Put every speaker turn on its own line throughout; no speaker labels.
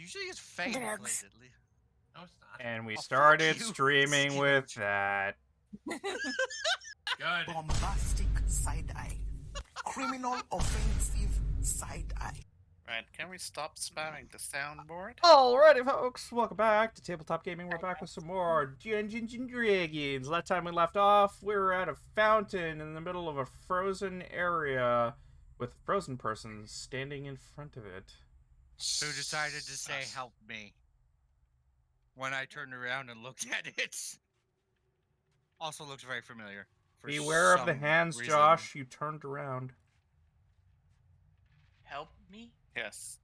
Usually it's Fang who plays it.
No, it's not.
And we
Oh,
started
fuck you,
streaming with
Stooge.
that.
Good.
Bombastic side eye. Criminal offensive side eye.
Right, can we stop spamming the soundboard?
Alrighty, folks, welcome back to Tabletop Gaming. We're back with some more Dungeons and Dragons. Last time we left off, we were at a fountain in the middle of a frozen area with a frozen person standing in front of it.
Who decided to say, help me? When I turned around and looked at it. Also looks very familiar.
Beware of the
some
hands,
reason.
Josh. You turned around.
Help me?
Yes.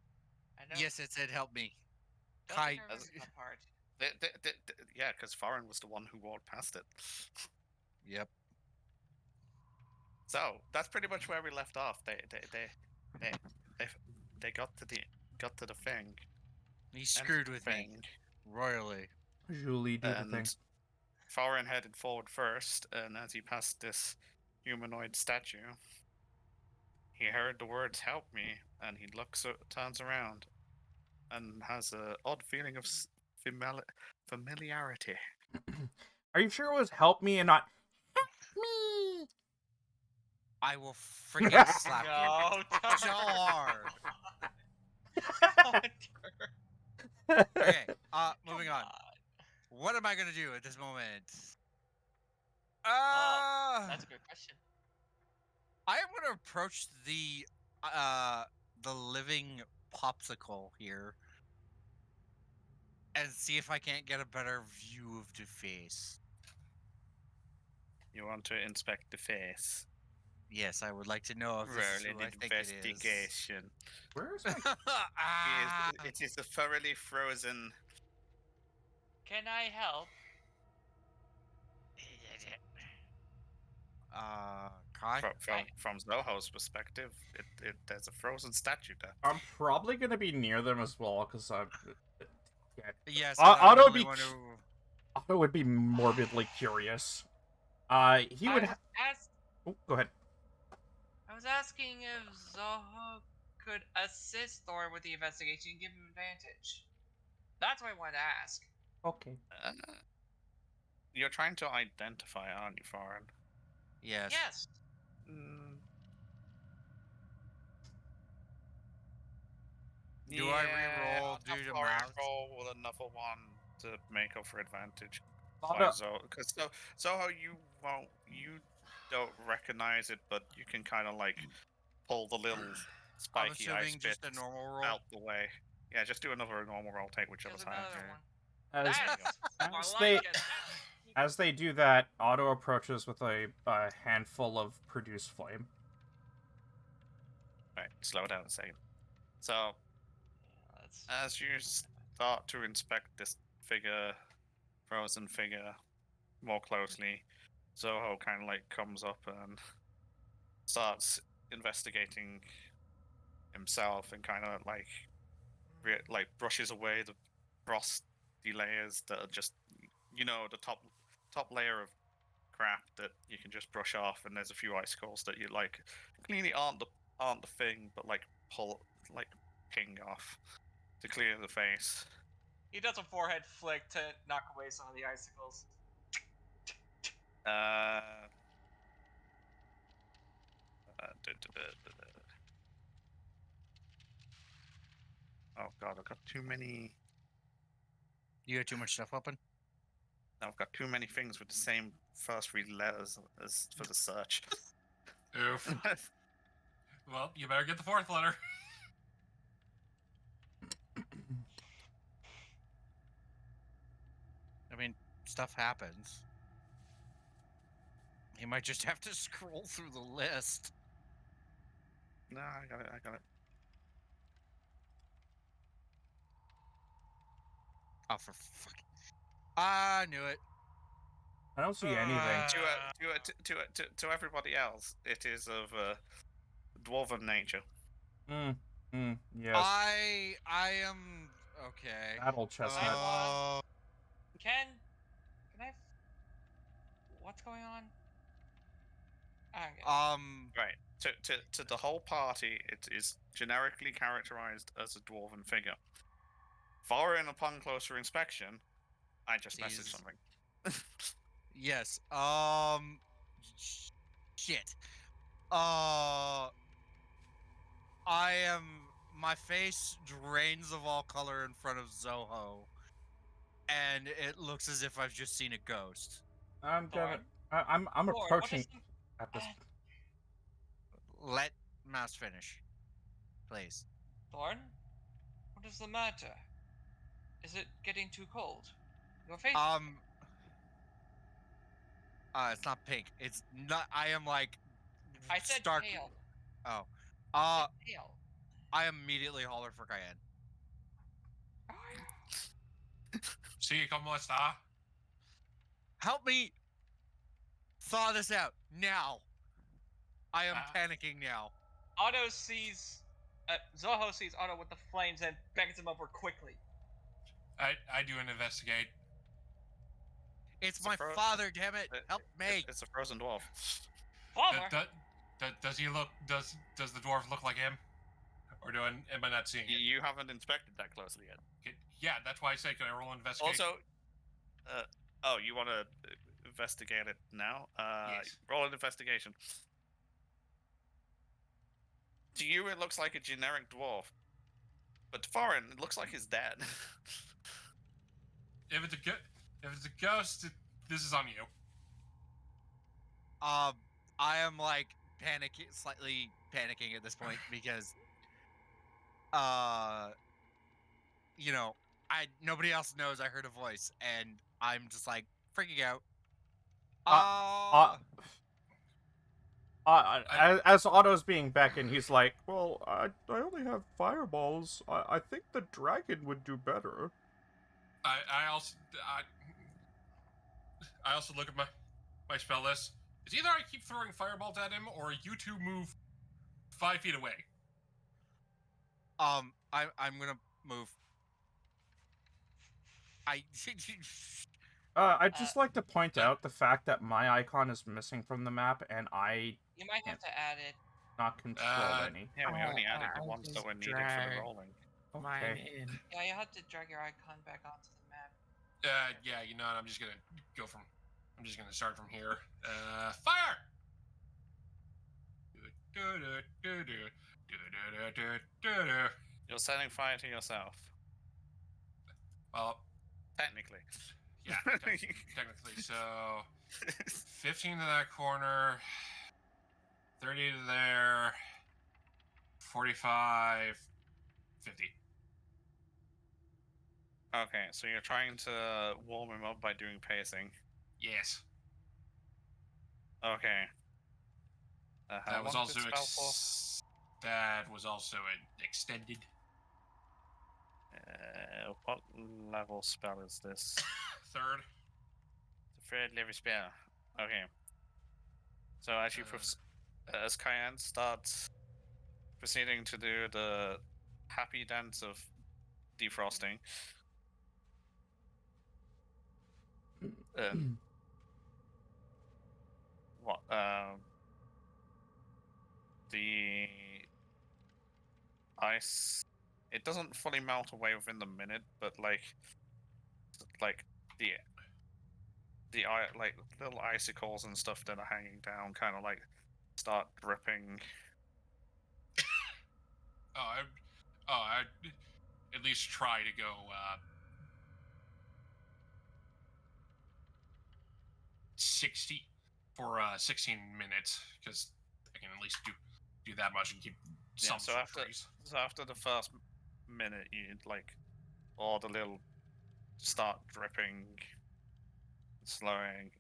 I know.
Yes, it said help me.
Don't
Kai-
think I remember that part.
Yeah, because Farron was the one who walked past it.
Yep.
So that's pretty much where we left off. They got to the thing.
He screwed with me
thing.
royally.
Julie did the thing.
And Farron headed forward first, and as he passed this humanoid statue, he heard the words "help me," and he turns around, and has an odd feeling of familiarity.
Are you sure it was help me and not help me?
I will freaking slap
No,
you so hard.
Hunter.
Okay, moving on. What am I gonna do at this moment?
That's a good question.
I am gonna approach the living popsicle here and see if I can't get a better view of the face.
You want to inspect the face?
Yes, I would like to know if this is
Roll
who I
an
think it is.
investigation.
Where's my...
Ah!
It is a thoroughly frozen.
Can I help?
Kai?
From Zoho's perspective, there's a frozen statue there.
I'm probably gonna be near them as well, because I'm...
Yes,
Otto
the only
be-
one who...
Otto would be morbidly curious. He would... Oh, go ahead.
I was asking if Zoho could assist Thor with the investigation and give him advantage. That's what I wanted to ask.
Okay.
You're trying to identify, aren't you, Farron?
Yes.
Yes.
Do I re-roll due to mouth?
Roll with another one to make up for advantage.
Otto...
Because Zoho, you don't recognize it, but you can kind of like pull the little
I'm
spiky ice
assuming just
bits
a normal roll.
out the way. Yeah, just do another normal roll. Take whichever
Just
side.
another one.
As,
Nice.
as
I
they...
like it.
As they do that, Otto approaches with a handful of produce flame.
Right, slow down a second. So,
That's...
as you start to inspect this frozen figure, more closely, Zoho kind of like comes up and starts investigating himself and kind of like brushes away the frosty layers that are just, the top layer of crap that you can just brush off, and there's a few icicles that you like clearly aren't the thing, but like ping off to clear the face.
He does a forehead flick to knock away some of the icicles.
Oh god, I've got too many.
You got too much stuff open?
I've got too many things with the same first three letters as for the search.
Oof. Well, you better get the fourth letter.
I mean, stuff happens. You might just have to scroll through the list.
No, I got it.
Oh, for fucking... I knew it.
I don't see anything.
To everybody else, it is of dwarven nature.
Yes.
I am... Okay.
Battle chestnut.
Can I... What's going on?
Right. To the whole party, it is generically characterized as a dwarven figure. Foreign upon closer inspection, I just messaged
Jeez.
something.
Yes. Shit. I am. My face drains of all color in front of Zoho, and it looks as if I've just seen a ghost.
I'm gonna.
Thorn?
I'm
Thorn, what
approaching
is the-
at this.
Let Mouse finish, please.
Thorn? What is the matter? Is it getting too cold? Your face.
It's not pink. It's not. I am like.
I said
stark.
pale.
Oh.
I said pale.
I immediately holler for Cayenne.
See, como está?
Help me thaw this out now. I am panicking now.
Otto sees. Zoho sees Otto with the flames and beckons him over quickly.
I do an investigate.
It's
It's a
my
fro-
father, damn it! Help me!
It's a frozen dwarf.
Father?
Does he look? Does the dwarf look like him? Or am I not seeing it?
You haven't inspected that closely yet.
Okay, yeah, that's why I say, can I roll investigate?
Also, oh, you want to investigate it now?
Yes.
Roll an investigation. To you, it looks like a generic dwarf, but to Foreign, it looks like his dad.
If it's a ghost, this is on you.
I am like slightly panicking at this point because, you know, nobody else knows I heard a voice, and I'm just like freaking out.
As Otto's being beckoned, he's like, "Well, I only have fireballs. I think the dragon would do better."
I also look at my spell list. It's either I keep throwing fireballs at him, or you two move 5 feet away.
I'm gonna move.
I'd just like to point out the fact that my icon is missing from the map, and I
You might have to add it.
not control any.
Yeah, we only added the
I
ones that
just
were needed for the
dragged
rolling.
Mine
Okay.
in.
Yeah, you have to drag your icon back onto the map.
Yeah, you know what? I'm just gonna start from here. Fire!
You're setting fire to yourself.
Well,
Technically.
yeah, technically. So, 15 to that corner, 30 to there, 45, 50.
Okay, so you're trying to warm him up by doing pacing.
Yes.
Okay. How
That was
long did
also
spell for?
that was also extended.
What level spell is this?
Third.
It's a third level spell. Okay. So as you as Cayenne starts proceeding to do the happy dance of defrosting, what the ice, it doesn't fully melt away within the minute, but like the like little icicles and stuff that are hanging down kind of like start dripping.
I at least try to go 60 for 16 minutes, because I can at least do that much and keep some
So after the first minute, you like all the little start dripping, slowing.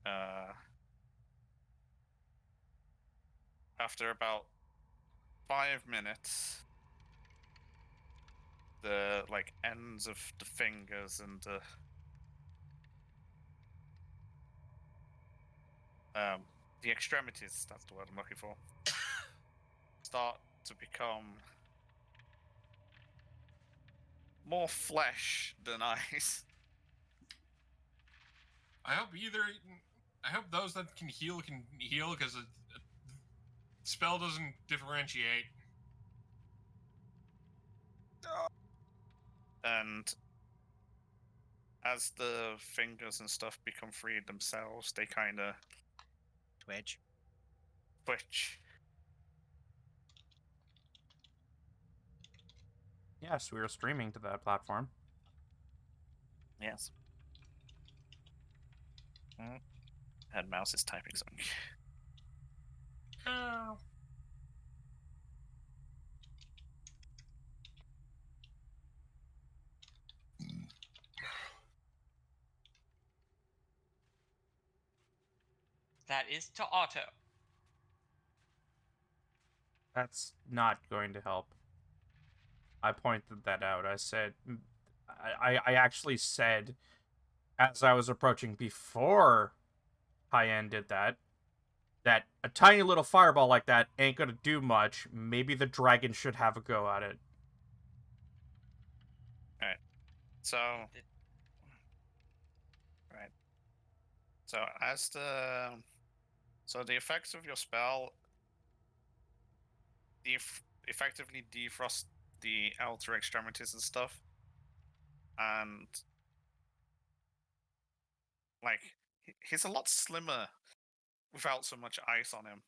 After about 5 minutes, the like ends of the fingers and the extremities, that's the word I'm looking for, start to become more flesh than ice.
I hope those that can heal, because a spell doesn't differentiate.
And as the fingers and stuff become free themselves, they kind of
Twitch.
twitch.
Yes, we are streaming to that platform.
Yes. And mouse is typing something.
Oh.
That is to auto.
That's not going to help. I pointed that out. I said, I actually said, as I was approaching before Cayenne did that a tiny little fireball like that ain't gonna do much. Maybe the dragon should have a go at it.
So, right. So as the effects of your spell, effectively defrost the outer extremities and stuff, and like he's a lot slimmer without so much ice on him,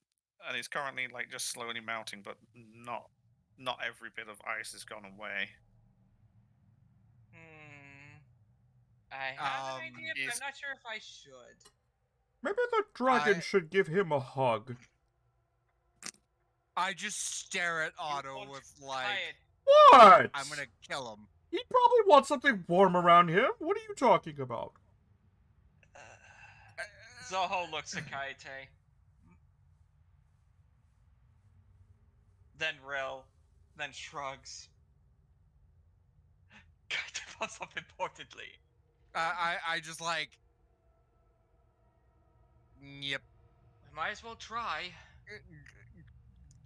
and he's currently like just slowly melting, but not every bit of ice has gone away.
I have an
Um,
idea, but
is-
I'm not sure if I should.
Maybe the dragon
I-
should give him a hug.
I just stare at Otto
won't
with like,
Try it.
What?
I'm gonna kill him.
He probably wants something warm around him. What are you talking about?
Zoho looks at Kaite. Then Rill. Then shrugs. Kaite pops up importantly.
I just like, yep.
We might as well try.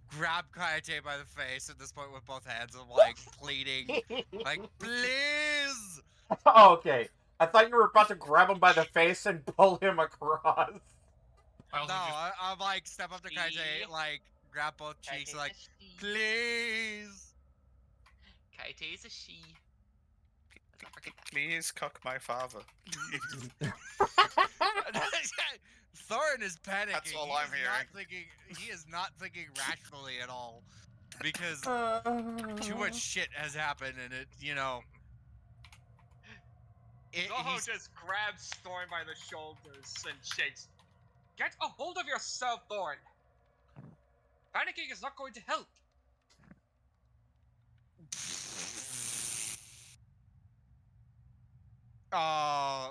Grab Kayate by the face at this point with both hands. I'm like pleading, like, please.
Okay. I thought you were about to grab him by the face and pull him across.
I also
No,
just
I'm like step up to Kaite, like grab both cheeks, like, please.
Kaite is a she.
Please cuck my father.
Thorin is panicking.
That's all
He
I'm
is not thinking. He is not thinking rationally at all, because too much shit has happened, and it, you know.
Zoho
He's,
just grabs Thorn by the shoulders and shakes. Get a hold of yourself, Thorn! Panicking is not going to help.
uh,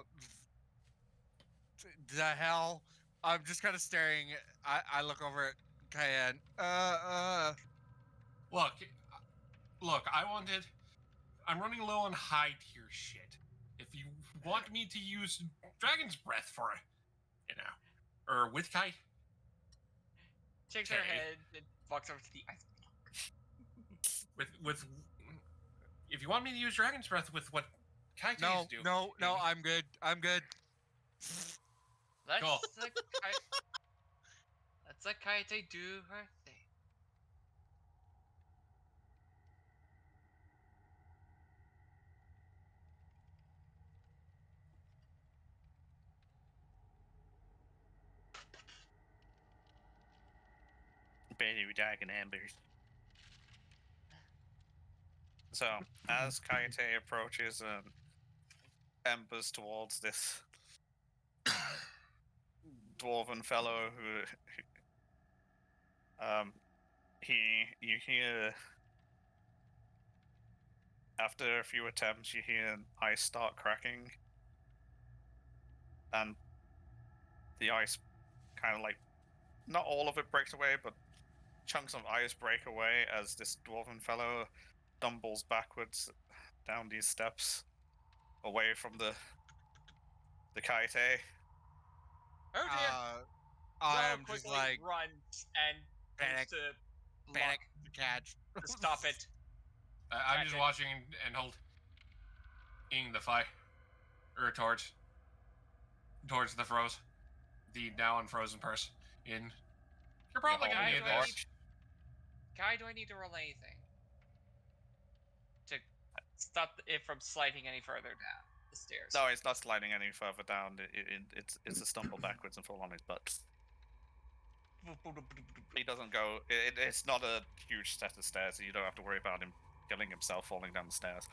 the hell? I'm just kind of staring. I look over at Cayenne.
look. I'm running low on high tier shit. If you want me to use Dragon's Breath for it, or with Kite,
Shakes her
Okay.
head and walks over to the ice.
with if you want me to use Dragon's Breath with what Kite
no,
do,
no, I'm good. I'm good.
Let's
Cool.
let's let Kaite do her thing.
Baby dragon embers. So, as Kaite approaches and embers towards this dwarven fellow you hear, after a few attempts, you hear ice start cracking, and the ice kind of like, not all of it breaks away, but chunks of ice break away as this dwarven fellow stumbles backwards down these steps away from the Kaite.
Oh dear.
I
Zoho
am just
quickly
like
runs and
panic,
moves to block
panic to catch.
to stop it.
I'm just
Dragon.
watching and holding the fire, or towards the froze, the now unfrozen person. You're probably gonna
Guy,
need
do I
this.
need, Guy, do I need to roll anything to stop it from sliding any further down? the stairs.
No, it's not sliding any further down. It's a stumble backwards and fall on his butt. He doesn't go. It's not a huge set of stairs. You don't have to worry about him killing himself falling down the stairs.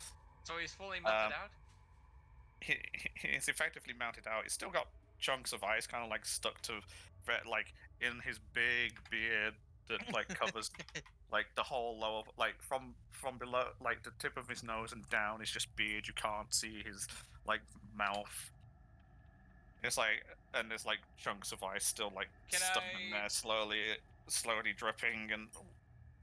So he's fully melted out?
He's effectively mounted out. He's still got chunks of ice kind of like stuck to, like, in his big beard that like covers like the whole lower, like from below, like the tip of his nose and down is just beard. You can't see his like mouth. It's like, and there's like chunks of ice still like stuck in there, slowly dripping and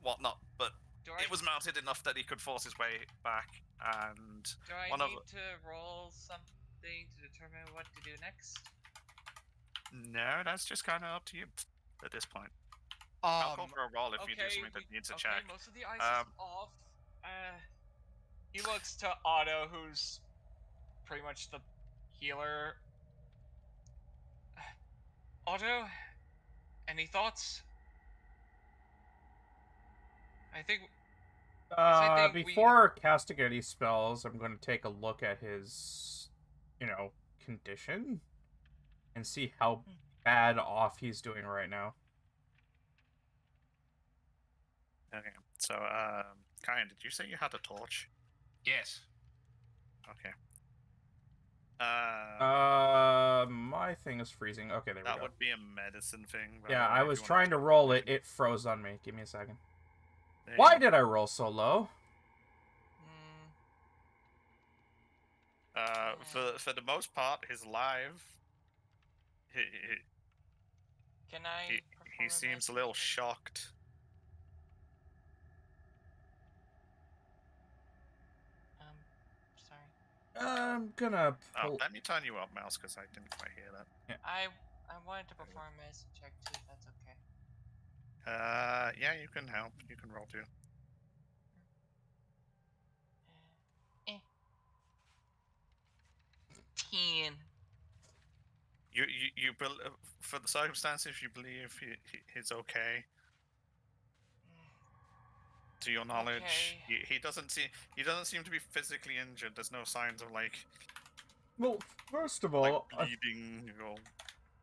whatnot. But it was mounted enough that he could force his way back. And
do I
one
need to roll something to determine what to do next?
No, that's just kind of up to you at this point. I'll go for a roll if you do something that needs a check.
Most of the ice is off. He looks to Otto, who's pretty much the healer. Otto, any thoughts? I think
before casting any spells, I'm going to take a look at his, condition and see how bad off he's doing right now.
Okay, so, Kyan, did you say you had a torch?
Yes.
Okay.
My thing is freezing. Okay, there we go.
That would be a medicine thing.
Yeah, I was trying to roll it. It froze on me. Give me a second. Why did I roll so low?
For the most part, he's alive.
Can I?
He seems a little shocked.
Sorry.
I'm gonna pull...
let me turn you up, Mouse, because I didn't quite hear that.
Yeah. I wanted to perform a medicine check too, if that's okay.
Yeah, you can help. You can roll too. You for the circumstances, you believe he's okay. To your knowledge, he doesn't seem to be physically injured. There's no signs of like.
Well, first of all,
bleeding or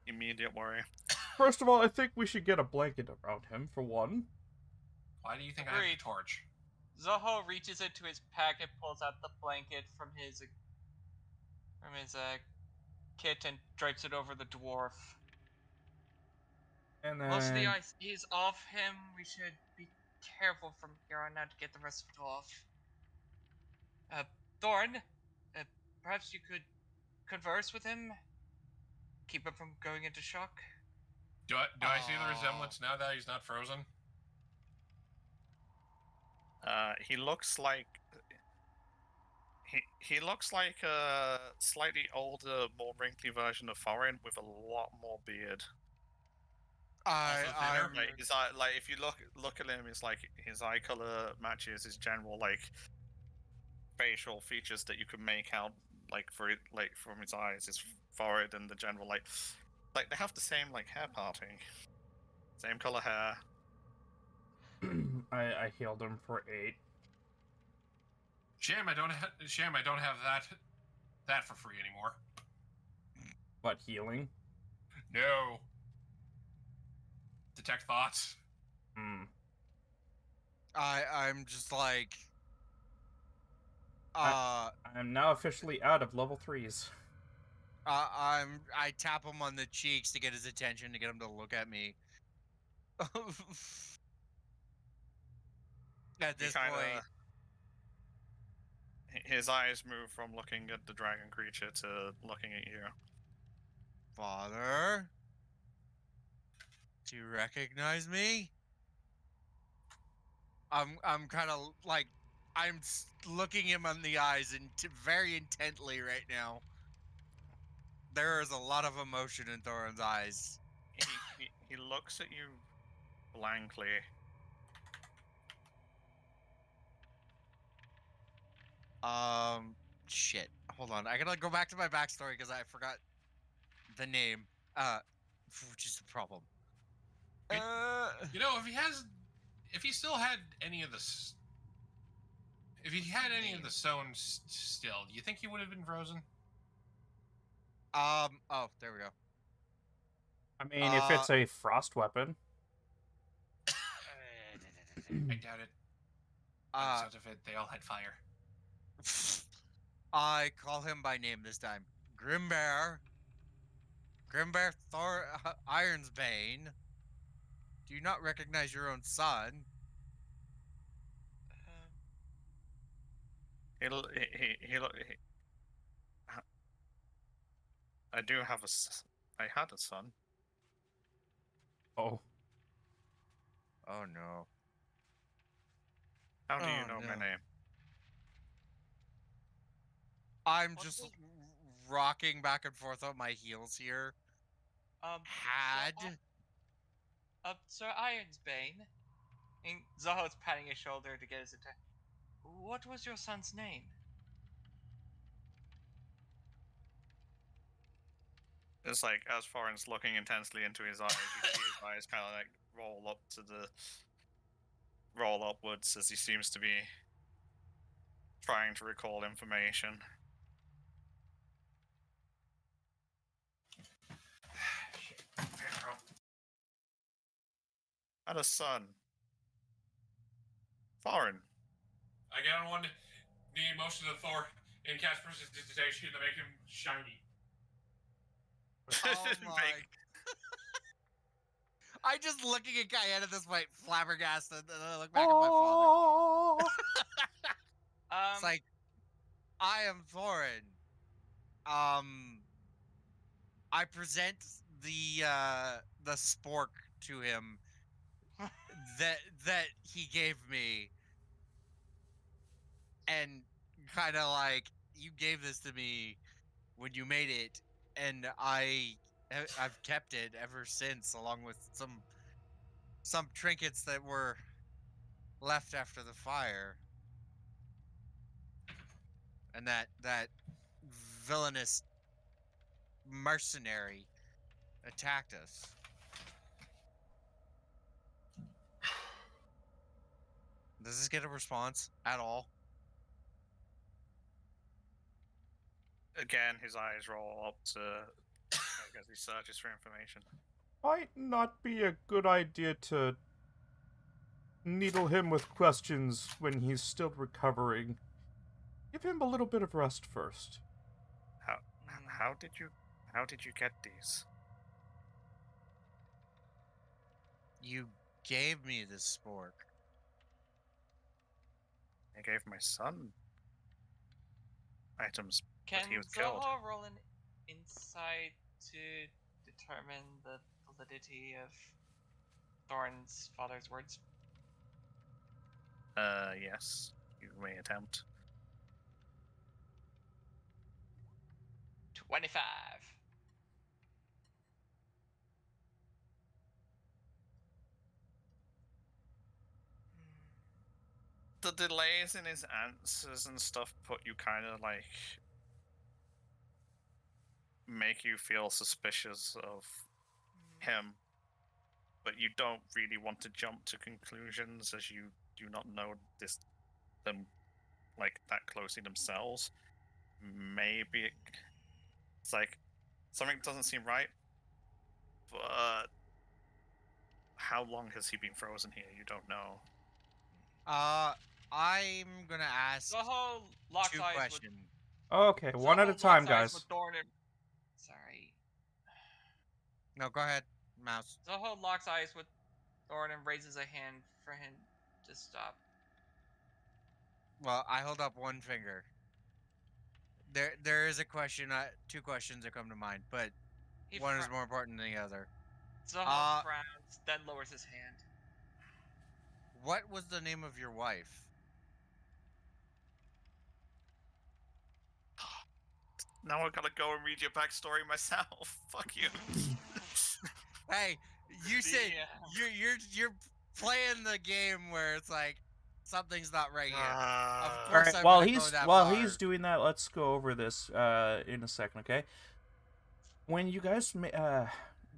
immediate worry.
First of all, I think we should get a blanket around him for one.
Why do you think I have a torch?
Zoho reaches into his pack and pulls out the blanket from his kit and drapes it over the dwarf.
And then
Most of the ice is off him. We should be careful from here on out to get the rest of it off. Thorn, perhaps you could converse with him? Keep him from going into shock?
Do I see the resemblance now that he's not frozen?
He looks like he looks like a slightly older, more wrinkly version of Thorin with a lot more beard. Like his eye, like if you look at him, it's like his eye color matches his general like facial features that you can make out like from his eyes, his forehead, and the general like they have the same like hair parting, same color hair.
I healed him for 8.
Shame I don't have that for free anymore.
What, healing?
No. Detect thoughts.
I'm just like
I'm now officially out of level 3s.
I tap him on the cheeks to get his attention, to get him to look at me. At this point,
his eyes move from looking at the dragon creature to looking at you.
Father, do you recognize me? I'm kind of like, I'm looking him in the eyes and very intently right now. There is a lot of emotion in Thorin's eyes.
He looks at you blankly.
Shit. Hold on. I gotta go back to my backstory because I forgot the name. Which is the problem.
You know, if he still had any of the, if he had any of the stones still, do you think he would have been frozen?
Oh, there we go.
I mean, if it's a frost weapon.
I doubt it. By the sounds of it, they all had fire.
I call him by name this time. Grimbear. Grimbear Ironsbane. Do you not recognize your own son?
Um,
I do have I had a son.
Oh.
Oh no.
How do you
Oh,
know my
no.
name?
I'm
What
just
was-
rocking back and forth on my heels here. Had.
Sir Ironsbane. And Zoho's patting his shoulder to get his attention. What was your son's name?
It's like as Foreign's looking intensely into his eyes, you see his eyes kind of like roll upwards as he seems to be trying to recall information.
Shit. Pharaoh.
I had a son. Foreign.
I get on one knee, motion to Thor, and cast prestidigitation to make him shiny.
Oh my. I just looking at Guyana at this point, flabbergasted, and then I look back at my father.
Oh.
It's like, I am Thorin. I present the spork to him that he gave me, and kind of like, you gave this to me when you made it, and I've kept it ever since, along with some trinkets that were left after the fire, and that villainous mercenary attacked us. Does this get a response at all?
Again, his eyes roll up to I guess he searches for information.
Might not be a good idea to needle him with questions when he's still recovering. Give him a little bit of rest first.
How did you get these?
You gave me this spork.
I gave my son items,
Can
but he was killed.
Zoho roll an insight to determine the validity of Thorn's father's words?
Yes, you may attempt.
25.
The delays in his answers and stuff put you kind of like make you feel suspicious of him, but you don't really want to jump to conclusions as you do not know them like that closely themselves. Maybe it's like something doesn't seem right, but how long has he been frozen here? You don't know.
I'm gonna ask
Zoho locks
two
eyes
questions.
Okay,
with
one at a
Zoho
time,
locks eyes
guys.
with Thorn and... Sorry.
No, go ahead, Mouse.
Zoho locks eyes with Thorn and raises a hand for him to stop.
Well, I hold up one finger. There is a question, two questions that come to mind, but
He
one is
fr-
more important than the other.
Zoho frowns, then lowers his hand.
What was the name of your wife?
Now I gotta go and read your backstory myself. Fuck you.
Hey, you said
Yeah.
you're playing the game where it's like something's not right here. Of
All
course,
right.
I'm
While
gonna go
he's
that
while
far.
he's doing that, let's go over this in a second, okay? When you guys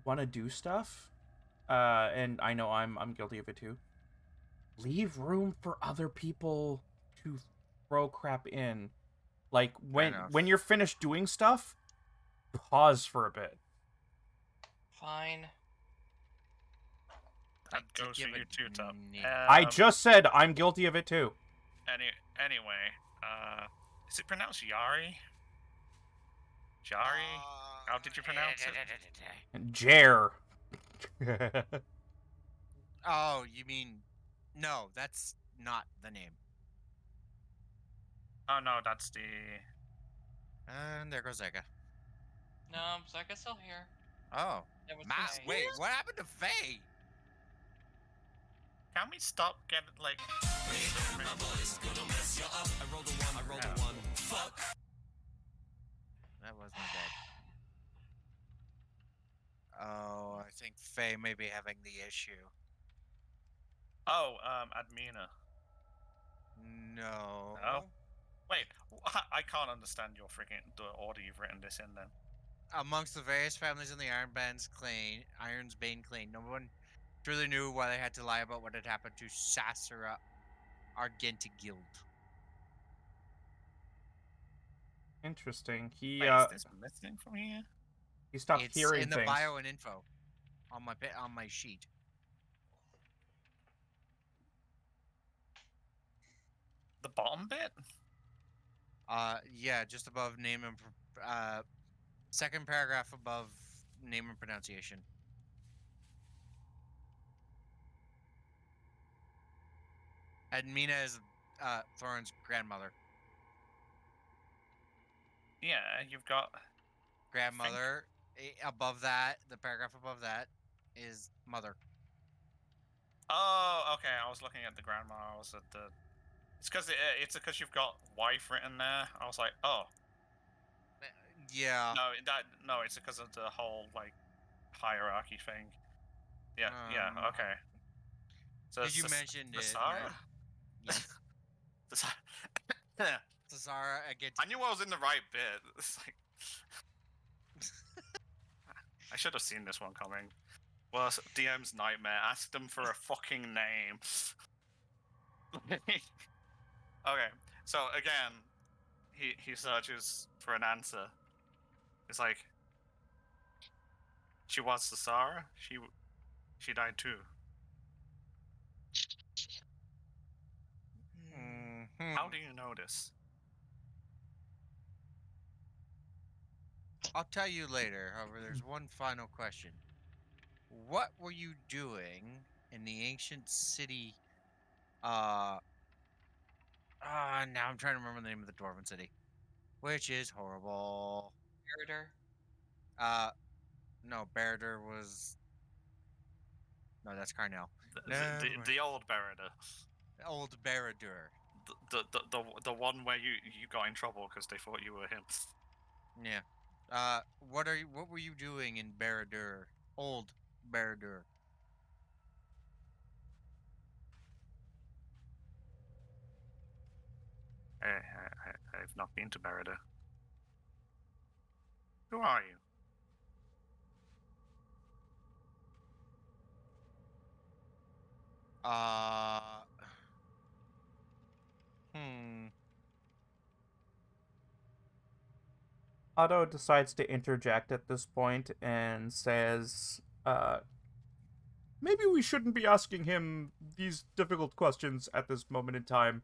want to do stuff, and I know I'm guilty of it too. Leave room for other people to throw crap in. Like when
enough.
when you're finished doing stuff, pause for a bit.
Fine.
That
To
goes for
give
you
it
too, Top.
name.
I just said I'm guilty of it too.
Anyway, is it pronounced Yari? Jari? How did you pronounce it?
Jer.
Oh, you mean... No, that's not the name.
Oh no, that's the.
And there goes Ega.
No, Zeka's still here.
Oh.
That was
Matt,
Faye.
wait, what happened to Faye?
Can we stop getting like?
That was my bad. Oh, I think Faye may be having the issue.
Oh, Admina.
No.
No? Wait, I can't understand your freaking the order you've written this in. Then
Amongst the various families in the Iron's Bane clan, no one truly knew why they had to lie about what had happened to Sasura Argentigild.
Interesting.
wait, is this missing from here?
He stopped
It's
hearing
in the
things.
bio and info on my sheet.
The bottom bit?
Yeah, just above name and second paragraph above name and pronunciation. And Mina is Thorin's grandmother.
Yeah, you've got.
Grandmother. Above that, the paragraph above that is mother.
Oh, okay. I was looking at the grandma. I was at the. It's because you've got wife written there. I was like, oh
Yeah.
no, it's because of the whole like hierarchy thing. Yeah, yeah, okay. So
Because you mentioned it.
Sasara?
Yes.
Yeah.
Sasara again.
I knew I was in the right bit. It's like I should have seen this one coming. Well, DM's nightmare. Ask them for a fucking name. Okay, so again, he searches for an answer. It's like she was Sasara. She died too. How do you know this?
I'll tell you later. However, there's one final question. What were you doing in the ancient city? Now I'm trying to remember the name of the dwarven city, which is horrible.
Murder.
No, Baradur was. No, that's Carnell.
The old Barada.
Old Baradur.
The one where you got in trouble because they thought you were him.
Yeah. What were you doing in Baradur? Old Baradur.
I've not been to Barada. Who are you?
Otto decides to interject at this point and says, maybe we shouldn't be asking him these difficult questions at this moment in time,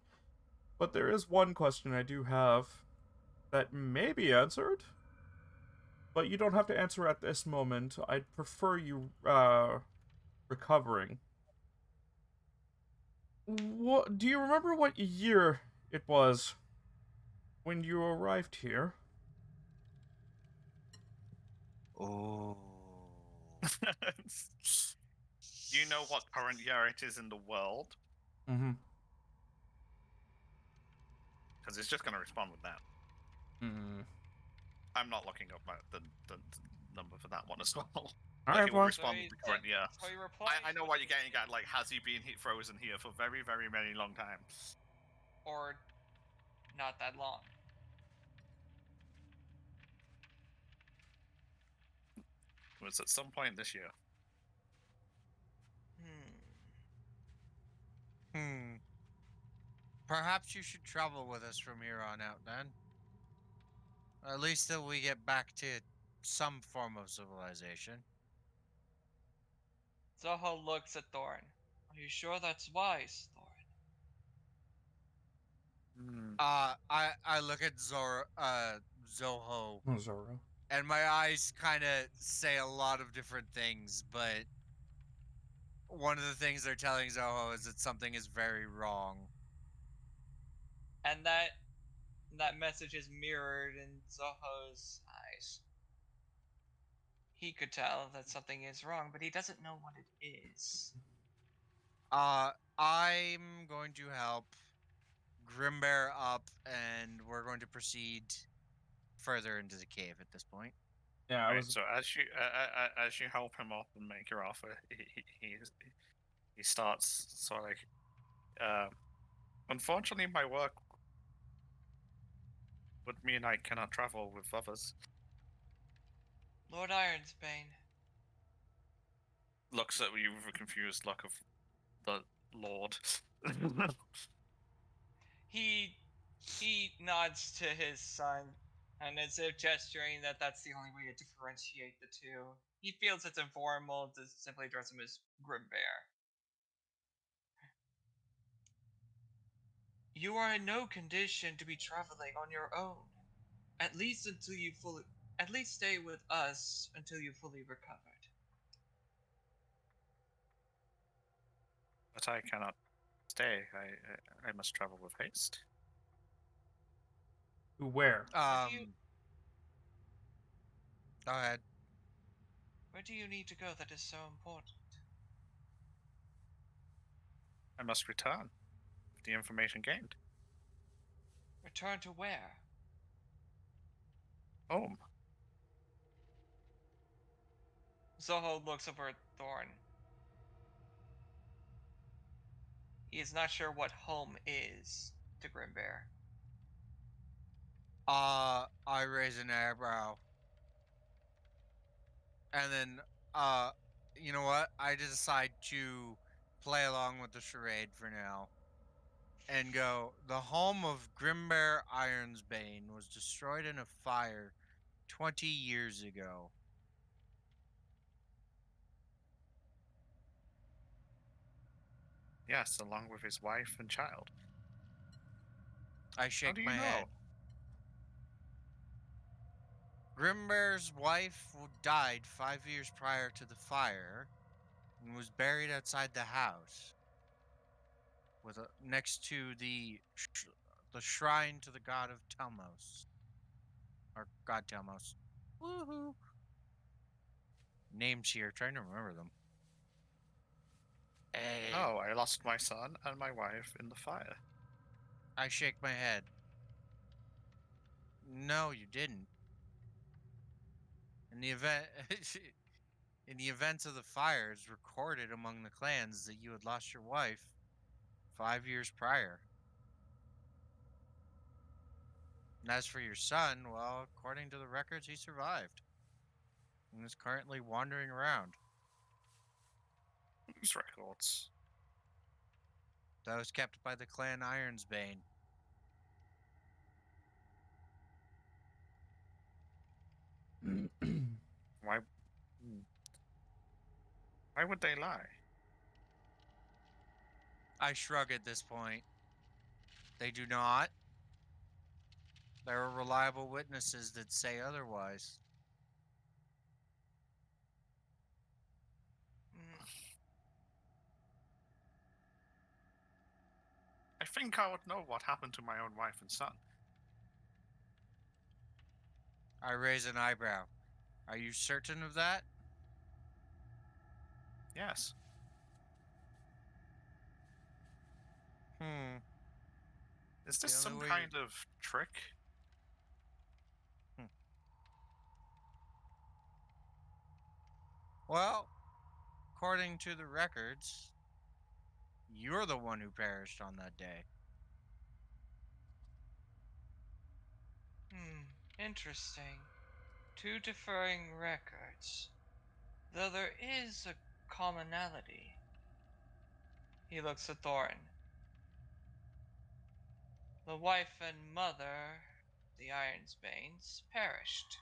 but there is one question I do have that may be answered, but you don't have to answer at this moment. I'd prefer you, recovering. What, do you remember what year it was when you arrived here?
Oh.
Do you know what current year it is in the world?
Mm-hmm.
Because it's just going to respond with that.
Mm.
I'm not looking up the number for that one as well.
Alright,
He will
well,
respond with the current year.
So he replies.
I know what you're getting at. Like, has he been frozen here for very, very, very long time?
Or not that long.
It was at some point this year.
Perhaps you should travel with us from here on out, then. At least till we get back to some form of civilization.
Zoho looks at Thorn. Are you sure that's wise, Thorn?
Hmm.
I look at Zoho,
Oh, Zoro.
and my eyes kind of say a lot of different things, but one of the things they're telling Zoho is that something is very wrong.
And that message is mirrored in Zoho's eyes. He could tell that something is wrong, but he doesn't know what it is.
I'm going to help Grimbear up, and we're going to proceed further into the cave at this point.
Yeah, I
Right,
was.
so as you help him up and make your offer, he starts sort of like, unfortunately, my work would mean I cannot travel with others.
Lord Ironsbane,
Looks at you with a confused look of the Lord.
he nods to his son, and as if gesturing that that's the only way to differentiate the two. He feels it's informal to simply address him as Grimbear. You are in no condition to be traveling on your own. At least stay with us until you fully recovered.
But I cannot stay. I must travel with haste.
Where?
Where do you-
Go ahead.
Where do you need to go that is so important?
I must return with the information gained.
Return to where?
Home.
Zoho looks over at Thorn. He is not sure what home is to Grimbear.
I raise an eyebrow, and then, you know what? I decide to play along with the charade for now, and go. The home of Grimbear Ironsbane was destroyed in a fire 20 years ago.
Yes, along with his wife and child.
I
How
shake
do you
my
know?
head. Grimbear's wife died 5 years prior to the fire and was buried outside the house, with next to the shrine to the god of Telmos, or god Telmos. Woohoo! Names here, trying to remember them. Hey.
Oh, I lost my son and my wife in the fire.
I shake my head. No, you didn't. In the event, in the events of the fire, it's recorded among the clans that you had lost your wife 5 years prior. And as for your son, well, according to the records, he survived and is currently wandering around.
Whose records?
Those kept by the clan Ironsbane.
Why? Why would they lie?
I shrug at this point. They do not. There are reliable witnesses that say otherwise.
Mm,
I think I would know what happened to my own wife and son.
I raise an eyebrow. Are you certain of that?
Yes. Is this
The only
some
way
kind of trick?
Well, according to the records, you're the one who perished on that day.
Interesting. Two differing records. Though there is a commonality. He looks at Thorn. The wife and mother, the Ironsbanes, perished.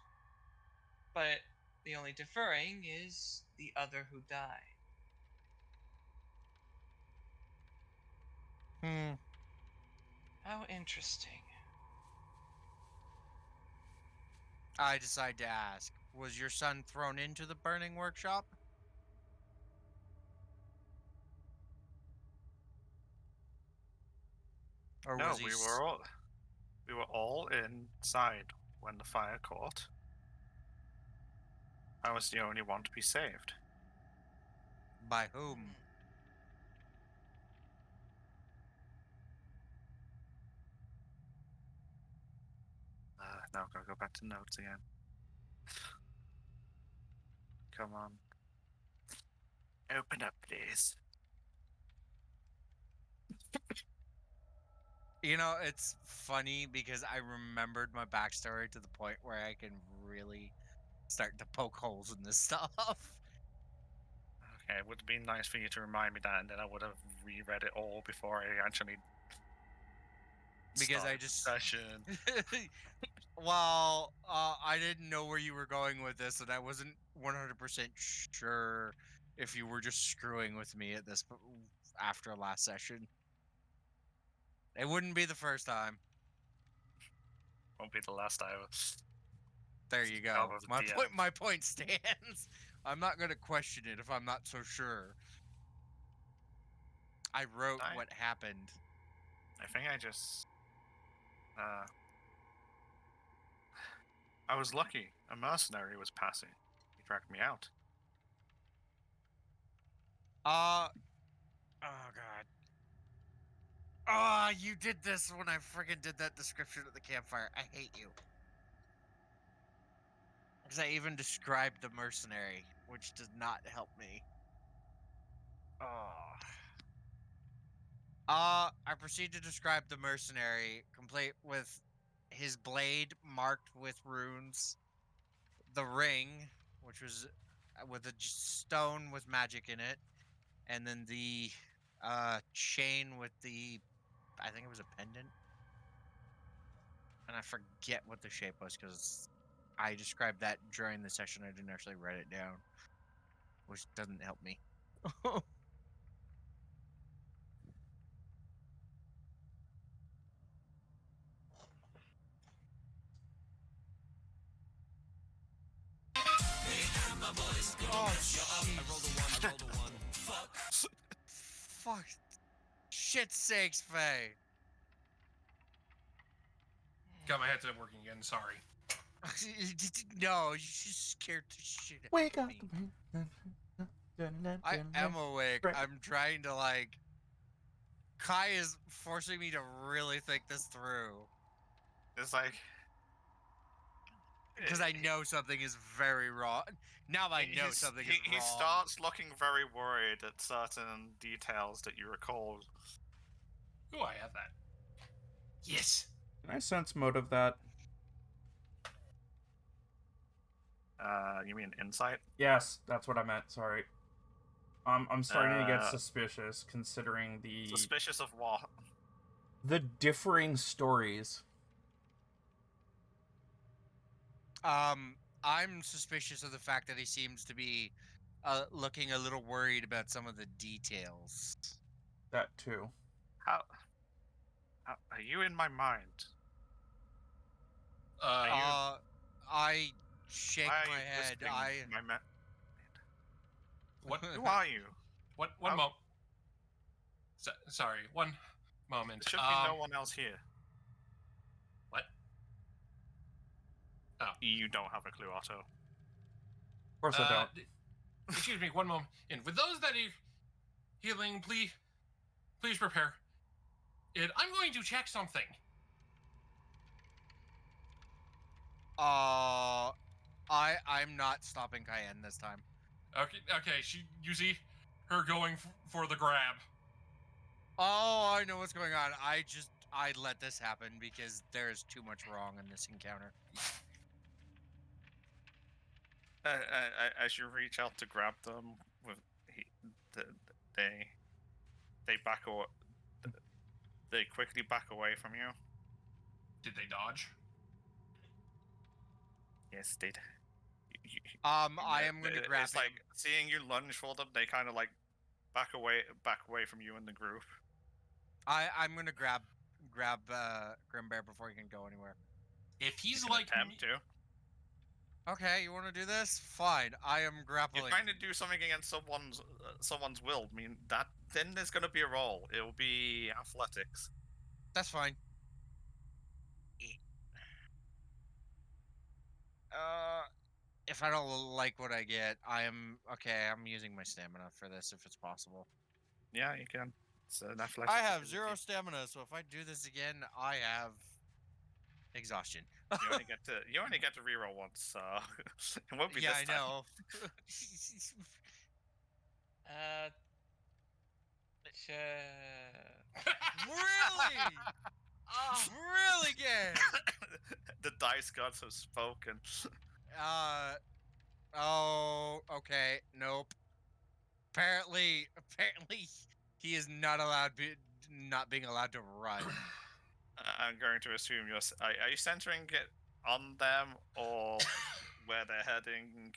But the only differing is the other who died. How interesting.
I decide to ask, was your son thrown into the burning workshop? Or
No,
was he
we were all inside when the fire caught. I was the only one to be saved.
by whom?
Now I've got to go back to notes again. Come on. Open up, please.
You know, it's funny because I remembered my backstory to the point where I can really start to poke holes in this stuff.
Okay, it would have been nice for you to remind me that, and then I would have reread it all before I actually.
Because I
started the
just
session.
well, I didn't know where you were going with this, and I wasn't 100% sure if you were just screwing with me at this after last session. It wouldn't be the first time.
Won't be the last I ever.
There you
Job
go.
of the DM.
My point stands. I'm not gonna question it if I'm not so sure. I wrote
I-
what happened.
I think I just. I was lucky. A mercenary was passing. He dragged me out.
Oh god. Oh, you did this when I friggin' did that description at the campfire. I hate you. Because I even described the mercenary, which does not help me. Oh. I proceed to describe the mercenary, complete with his blade marked with runes, the ring, which was with a stone with magic in it, and then the chain with the, I think it was a pendant, and I forget what the shape was because I described that during the session. I didn't actually write it down, which doesn't help me. Oh, shit. Fuck. Shit sakes, Faye.
Got my headset working again. Sorry.
No, you just scared the shit out
Wake
of
up.
me. I am awake.
Right.
I'm trying to, like... Kai is forcing me to really think this through.
It's like.
Because I know something is very wrong. Now I know something is wrong.
He starts looking very worried at certain details that you recall.
Ooh, I have that. Yes.
Can I sense motive that?
You mean insight?
Yes, that's what I meant. Sorry. I'm starting to get
Uh,
suspicious considering
Suspicious of what?
the differing stories.
I'm suspicious of the fact that he seems to be looking a little worried about some of the details.
That too.
How are you in my mind?
I shake
Why are
my
you
head.
twisting my
What?
Who are you?
One
How-
moment. Sorry. One moment.
There should be no one else here.
What? Oh.
You don't have a clue, Otto.
Of course I don't.
Excuse me, one moment. And with those that are healing, please prepare. And I'm going to check something.
I'm not stopping Cayenne this time.
Okay. You see her going for the grab.
Oh, I know what's going on. I let this happen because there is too much wrong in this encounter.
As you reach out to grab them, they back away. They quickly back away from you.
Did they dodge?
Yes, they.
I am going to grab
It's
him.
like seeing you lunge for them. They kind of like back away from you in the group.
I'm going to grab Grimbear before he can go anywhere.
If
You
he's
can
like
attempt to.
Okay, you want to do this? Fine. I am
You're
grappling.
trying to do something against someone's will. I mean that then there's gonna be a roll. It will be athletics.
That's fine. If I don't like what I get, I'm using my stamina for this if it's possible.
Yeah, you can. It's an athletics.
I have
ability.
0 stamina, so if I do this again, I have exhaustion.
You only get to reroll once, so it won't be
Yeah,
this
I
time.
know. Really? Really, game?
The dice gods have spoken.
Oh, okay. Nope. Apparently, he is not not being allowed to run.
I'm going to assume are you centering it on them or where they're heading?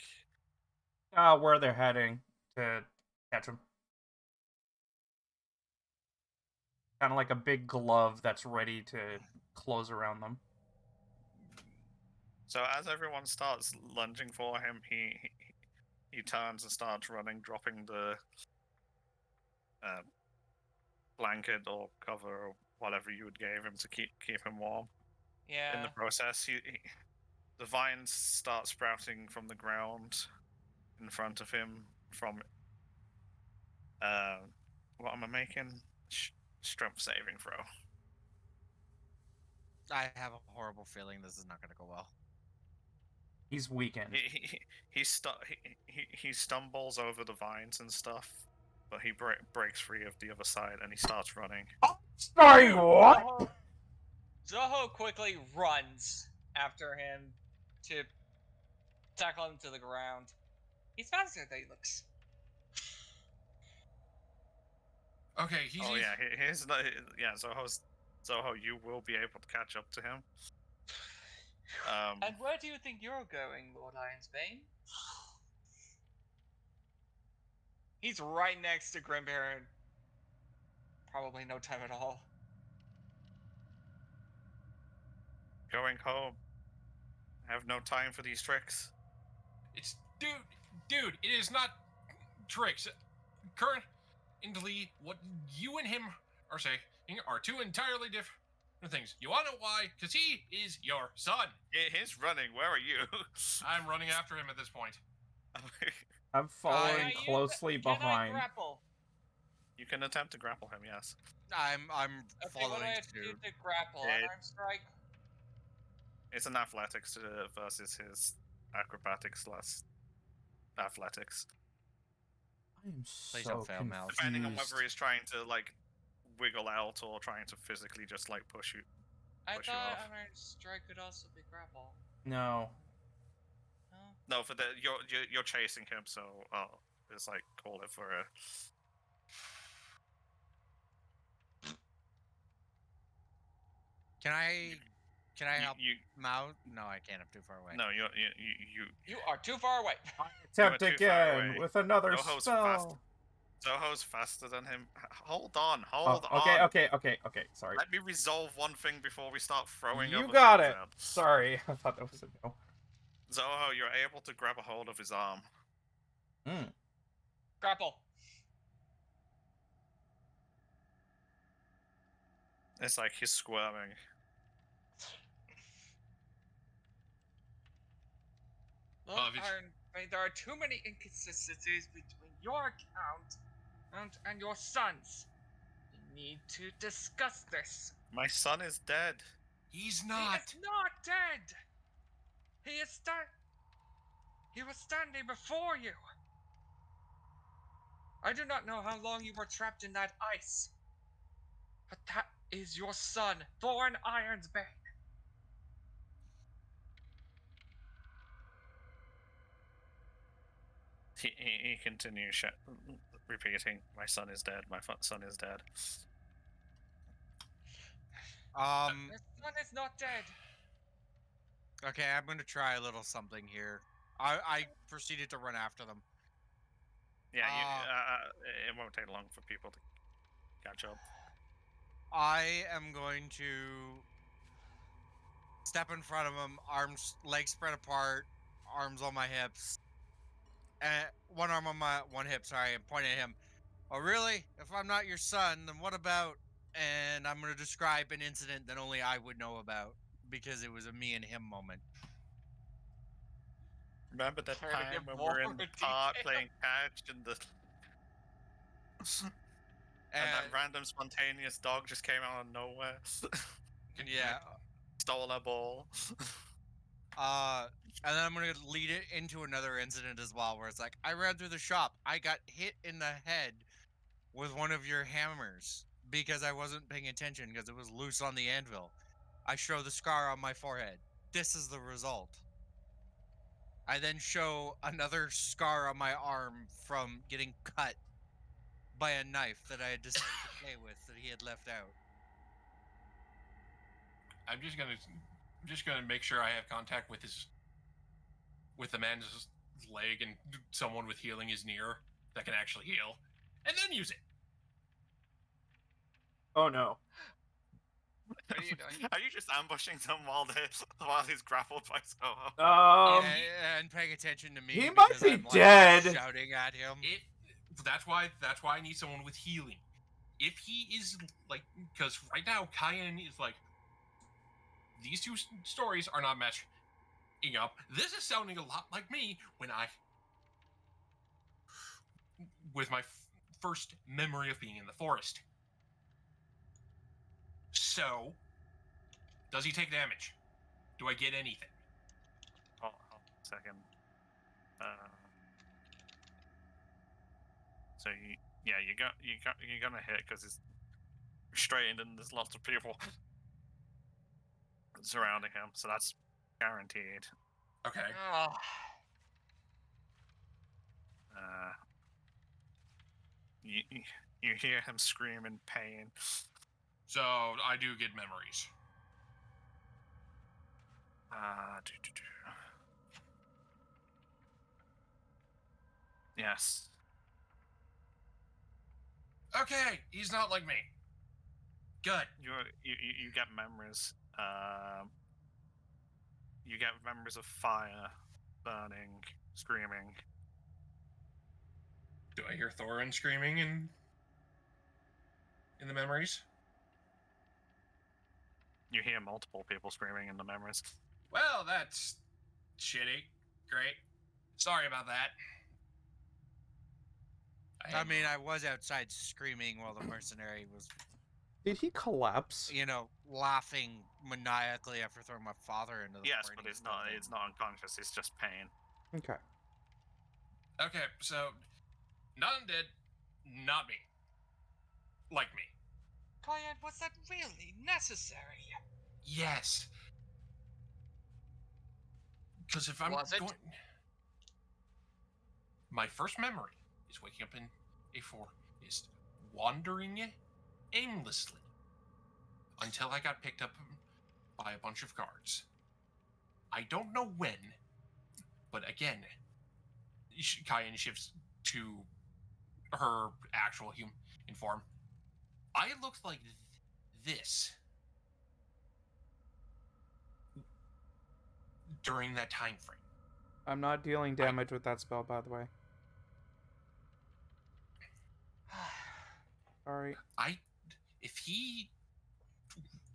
Where they're heading to catch them. Kind of like a big glove that's ready to close around them.
So as everyone starts lunging for him, he turns and starts running, dropping the blanket or cover or whatever you would give him to keep him warm.
Yeah.
In the process, the vines start sprouting from the ground in front of him. From what am I making? Strength saving throw.
I have a horrible feeling this is not going to go well.
He's weakened.
He stumbles over the vines and stuff, but he breaks free of the other side and he starts running.
Sorry, what?
Zoho quickly runs after him to tackle him to the ground. He's faster than he looks.
Okay, he's
Oh yeah, Zoho, you will be able to catch up to him.
And where do you think you're going, Lord Ironsbane? He's right next to Grimbear in probably no time at all.
Going home. I have no time for these tricks.
It's dude. It is not tricks. Currently, what you and him are saying are two entirely different things. You wanna know why? Because he is your son.
He's running. Where are you?
I'm running after him at this point.
I'm following
Can I
closely
Can I
behind.
grapple?
You can attempt to grapple him. Yes.
I'm
Okay, what do I
following
have to do
suit.
to grapple?
Yeah.
Unarmed strike?
It's an athletics versus his acrobatics less athletics.
I am
Please
so
don't fail, Mal.
Depending on
confused.
whether he's trying to like wiggle out or trying to physically just like push you.
I
Push you
thought
off.
unarmed strike could also be grapple.
No.
No,
No?
for you're chasing him, so it's like call it for a.
Can I help
You
Mao? No, I can't. I'm too far away.
no, you
You are too far away.
Attempt
too far
again
away.
with another
Zoho's
spell.
Zoho's faster than him. Hold on,
Oh,
hold
okay,
on.
okay. Sorry.
Let me resolve one thing before we start throwing.
You
other
got
things
it.
out.
Sorry, I thought that was a no.
Zoho, you're able to grab a hold of his arm.
Grapple.
It's like he's squirming.
Look, there are too many inconsistencies between your account and your son's. We need to discuss this.
My son is dead.
He's
He
not.
is not dead. He was standing before you. I do not know how long you were trapped in that ice, but that is your son, Thorin Ironsbane.
He continues repeating, "My son is dead. My son is dead."
Your son is not dead.
Okay, I'm gonna try a little something here. I proceeded to run after them.
Yeah, it won't take long for people to catch up.
I am going to step in front of him, legs spread apart, arms on my hips, and one arm on my one hip. Sorry, and pointing at him. Oh, really? If I'm not your son, then what about? And I'm going to describe an incident that only I would know about because it was a me and him moment.
Remember that
Care to
time
give
when
more
we were in the park
detail?
playing catch and the and that random spontaneous dog just came out of nowhere,
Yeah.
stole our ball.
And then I'm gonna lead it into another incident as well, where it's like I ran through the shop. I got hit in the head with one of your hammers because I wasn't paying attention because it was loose on the anvil. I show the scar on my forehead. This is the result. I then show another scar on my arm from getting cut by a knife that I had decided to play with that he had left out.
I'm just gonna make sure I have contact with the man's leg and someone with healing is near that can actually heal, and then use it.
Oh no.
What are you doing?
Are you just ambushing them while he's grappled by Soho?
And paying attention to me.
He might
because
be
I'm, like,
dead.
shouting at him.
That's why I need someone with healing. If he is like, because right now Cayenne is like, these two stories are not matching up. This is sounding a lot like me with my first memory of being in the forest. So, does he take damage? Do I get anything?
Hold on a second. So you're gonna hit because it's restrained and there's lots of people surrounding him, so that's guaranteed.
Okay.
Oh,
You hear him scream in pain.
So I do get memories.
Yes.
Okay, he's not like me. Good.
You get memories. You get memories of fire, burning, screaming.
Do I hear Thorin screaming in the memories?
You hear multiple people screaming in the memories.
Well, that's shitty. Great. Sorry about that.
I mean, I was outside screaming while the mercenary was,
Did he collapse?
laughing maniacally after throwing my father into the
Yes,
burning
but it's
building.
not unconscious. It's just pain.
Okay.
Okay, so not undead, not me. Like me.
Cayenne, was that really necessary?
Yes. Because if I'm
Was it?
going... My first memory is waking up in a forest, wandering aimlessly until I got picked up by a bunch of guards. I don't know when, but again, Cayenne shifts to her actual human form. I looked like this during that time frame.
I'm not dealing damage with that spell, by the way. Sorry.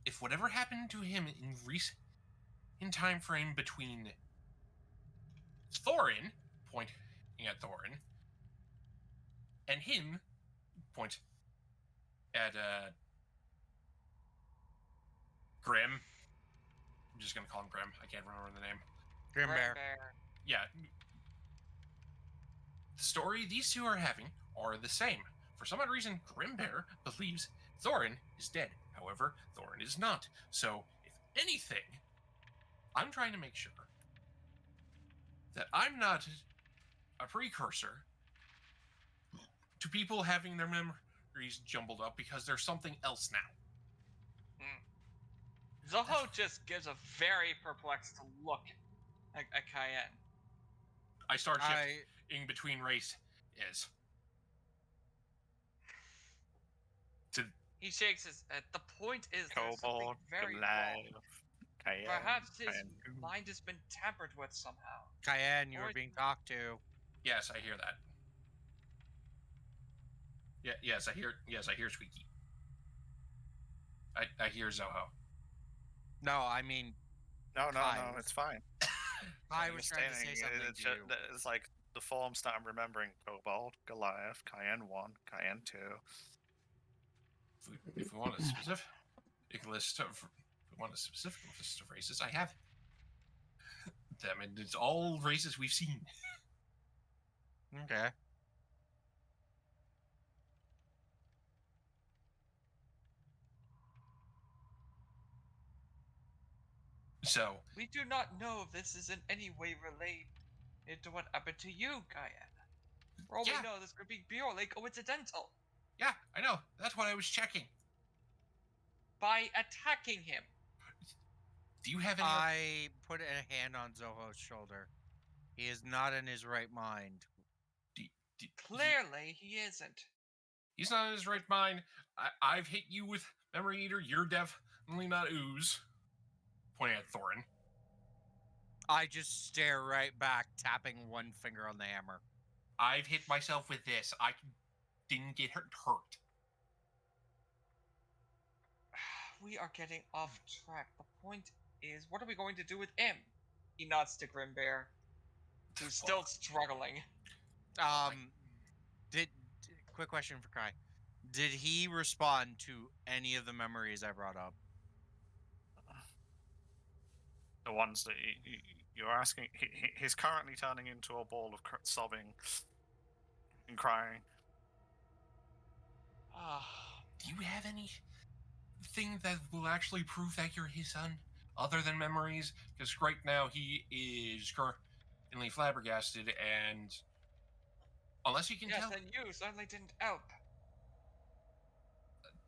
If whatever happened to him in time frame between Thorin, pointing at Thorin, and him, point at Grim. I'm just gonna call him Grim. I can't remember the name.
Grim Bear.
Yeah. The story these two are having are the same. For some odd reason, Grim Bear believes Thorin is dead. However, Thorin is not. So, if anything, I'm trying to make sure that I'm not a precursor to people having their memories jumbled up because there's something else now.
Zoho just gives a very perplexed look at Cayenne.
I start shifting between race is.
He shakes his head. The point is there's something
Kobold,
very wrong.
Goliath, Cayenne,
Perhaps his
Cayenne two.
mind has been tampered with somehow.
Cayenne, you
Or
were being talked to.
Yes, I hear that. Yeah, yes, I hear. Yes, I hear Squeaky. I hear Zoho.
No, I mean,
No,
Kai
no,
was-
it's fine.
I
I'm
was trying to say
understanding
something
it,
to you.
It's like the forms that I'm remembering: Kobold, Goliath, Cayenne 1, Cayenne 2.
If we want a specific list of, if we want a specific list of races, I have them, and it's all races we've seen.
Okay.
So
We do not know if this is in any way related to what happened to you, Guyana. For all
Yeah.
we know, this could be purely coincidental.
yeah, I know. That's what I was checking.
By attacking him.
Do you have any?
I put a hand on Zoho's shoulder. He is not in his right mind.
Clearly, he isn't.
He's not in his right mind. I've hit you with Memory Eater. You're definitely not Ooze. Pointing at Thorin.
I just stare right back, tapping one finger on the hammer.
I've hit myself with this. I didn't get hurt.
We are getting off track. The point is, what are we going to do with him? He nods to Grimbear, who's still struggling.
Quick question for Kai. Did he respond to any of the memories I brought up?
The ones that you're asking, he's currently turning into a ball of sobbing and crying.
Do you have anything that will actually prove that you're his son, other than memories? Because right now he is currently flabbergasted, and unless you can
Yes,
tell,
and you certainly didn't help.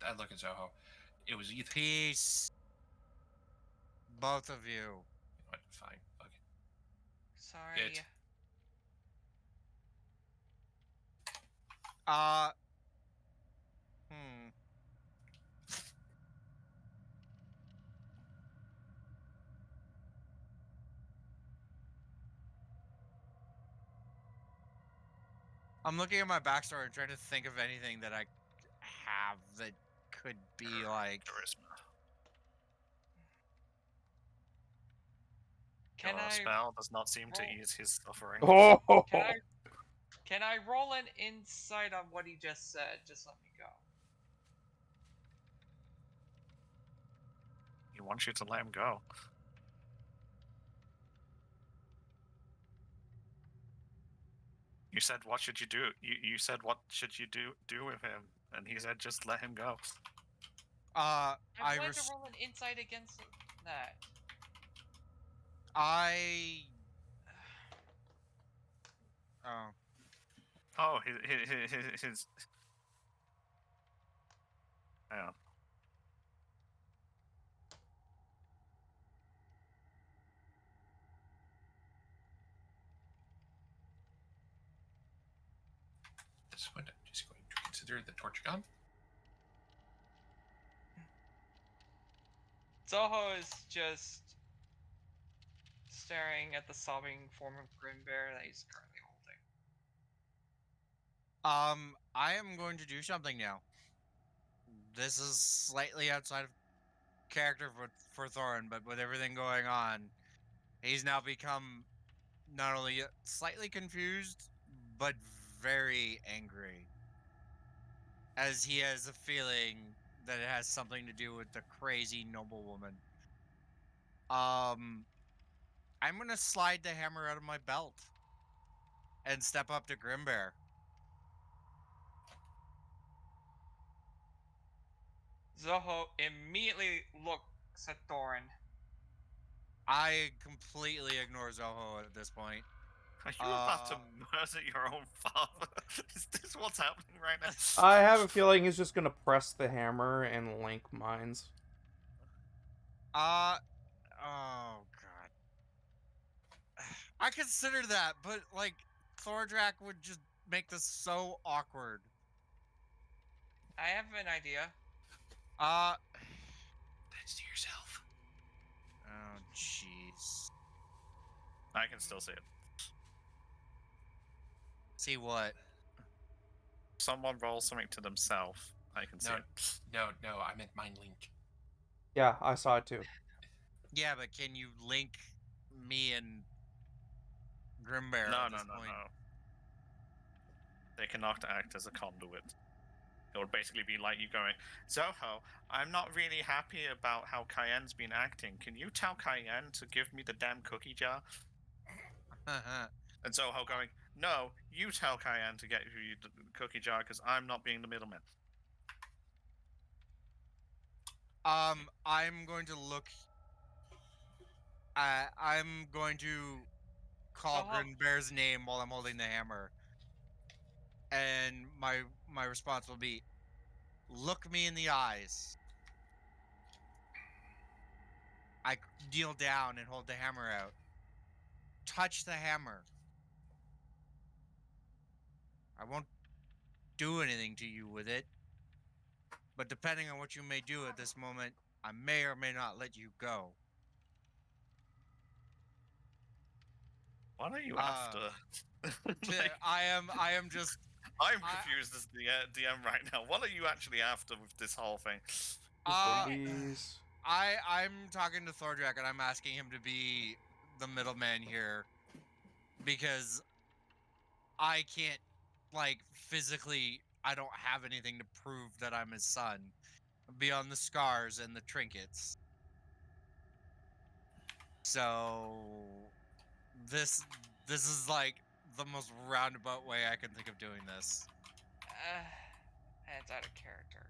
I look at Zoho. It was either.
Peace. Both of you.
You know what? Fine. Okay.
Sorry.
It-
Hmm. I'm looking at my backstory and trying to think of anything that I have that could be like.
Charisma.
Can
Your
I
spell does not seem to
roll-
ease his suffering.
Oh,
Can I roll an insight on what he just said? Just let me go.
He wants you to let him go. You said, "What should you do?" You said, "What should you do with him?" And he said, "Just let him go."
I'm
I
going to roll an insight against that.
Oh.
Oh, his. Hang on.
This one, I'm just going to consider the torch gun.
Zoho is just staring at the sobbing form of Grimbear that he's currently holding.
I am going to do something now. This is slightly outside of character for Thorin, but with everything going on, he's now become not only slightly confused, but very angry. As he has a feeling that it has something to do with the crazy noblewoman. I'm gonna slide the hammer out of my belt and step up to Grimbear.
Zoho immediately looks at Thorin.
I completely ignore Zoho at this point.
Are you about to murder your own father? Is this what's happening right now?
I have a feeling he's just gonna press the hammer and link minds.
Oh god. I consider that, but like Thordrak would just make this so awkward.
I have an idea.
That's to yourself.
Oh jeez.
I can still see it.
See what?
Someone rolls something to themselves. I can see
No.
it.
No, I meant mind link.
Yeah, I saw it too.
Yeah, but can you link me and Grimbear
No,
at
no,
this
no,
point?
no. They cannot act as a conduit. It would basically be like you going, Zoho, I'm not really happy about how Cayenne's been acting. Can you tell Cayenne to give me the damn cookie jar? And Zoho going, no, you tell Cayenne to get you the cookie jar because I'm not being the middleman.
I'm going to look. I'm going to call
Zoho-
Grinbear's name while I'm holding the hammer, and my response will be, "Look me in the eyes." I kneel down and hold the hammer out. Touch the hammer. I won't do anything to you with it, but depending on what you may do at this moment, I may or may not let you go.
What are you
Uh,
after? Like,
I am just
I'm
I-
confused as the DM right now. What are you actually after with this whole thing?
Please.
I'm talking to Thordrak and I'm asking him to be the middleman here because I can't, like, physically, I don't have anything to prove that I'm his son beyond the scars and the trinkets. So this is like the most roundabout way I can think of doing this.
It's out of character.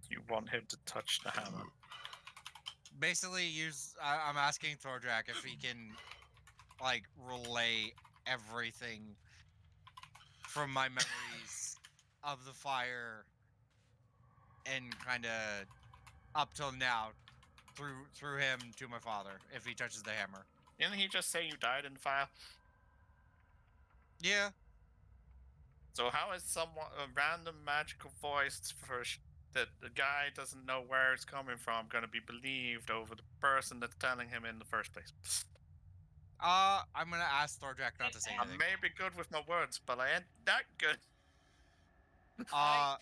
You want him to touch the hammer.
Basically, I'm asking Thordrak if he can, like, relay everything from my memories of the fire and kind of up till now through him to my father if he touches the hammer.
Didn't he just say you died in the fire?
Yeah.
So how is someone a random magical voice that the guy doesn't know where it's coming from going to be believed over the person that's telling him in the first place?
I'm gonna ask Thordrak not to say
I
anything.
may be good with my words, but I ain't that good.
I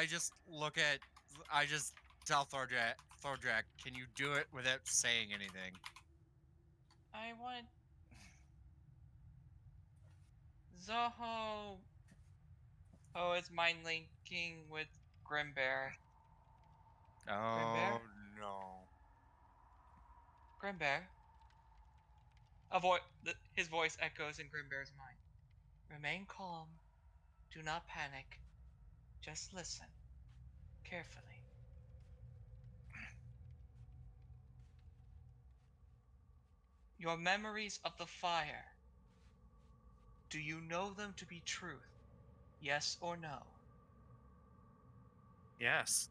just look at, I just tell Thordrak, can you do it without saying anything?
I want Zoho. Oh, it's mind linking with Grimbear.
Oh no.
Grimbear. His voice echoes in Grimbear's mind. Remain calm. Do not panic. Just listen carefully. Your memories of the fire. Do you know them to be truth? Yes or no?
Yes.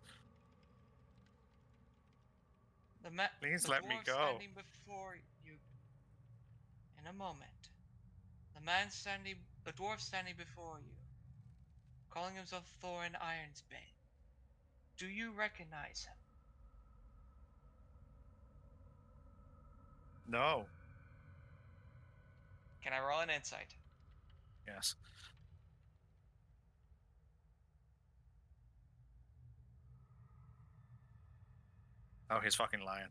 Please
the
let me
dwarf
go.
standing before you. In a moment. The dwarf standing before you, calling himself Thorin Ironsbane. Do you recognize him?
No.
Can I roll an insight?
Yes. Oh, he's fucking lying.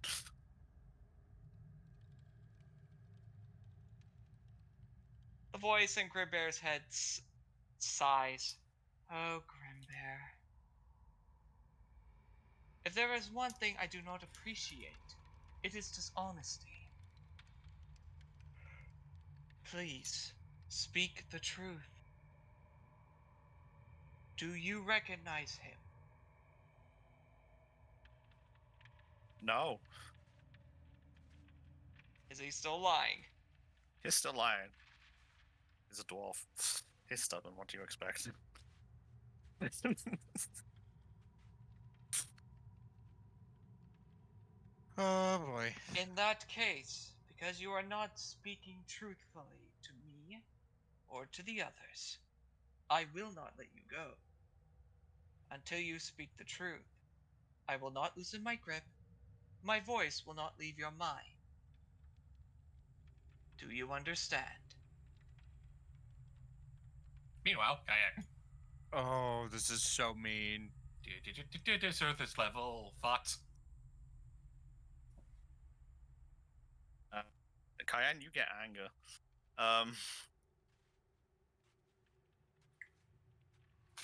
The voice in Grimbear's head sighs. Oh, Grimbear. If there is one thing I do not appreciate, it is dishonesty. Please, speak the truth. Do you recognize him?
No.
Is he still lying?
He's still lying. He's a dwarf. He's stubborn. What do you expect?
Oh boy.
In that case, because you are not speaking truthfully to me or to the others, I will not let you go. Until you speak the truth, I will not loosen my grip. My voice will not leave your mind. Do you understand?
Meanwhile, Kayak.
Oh, this is so mean.
Surface level thoughts.
Cayenne, you get anger. Um,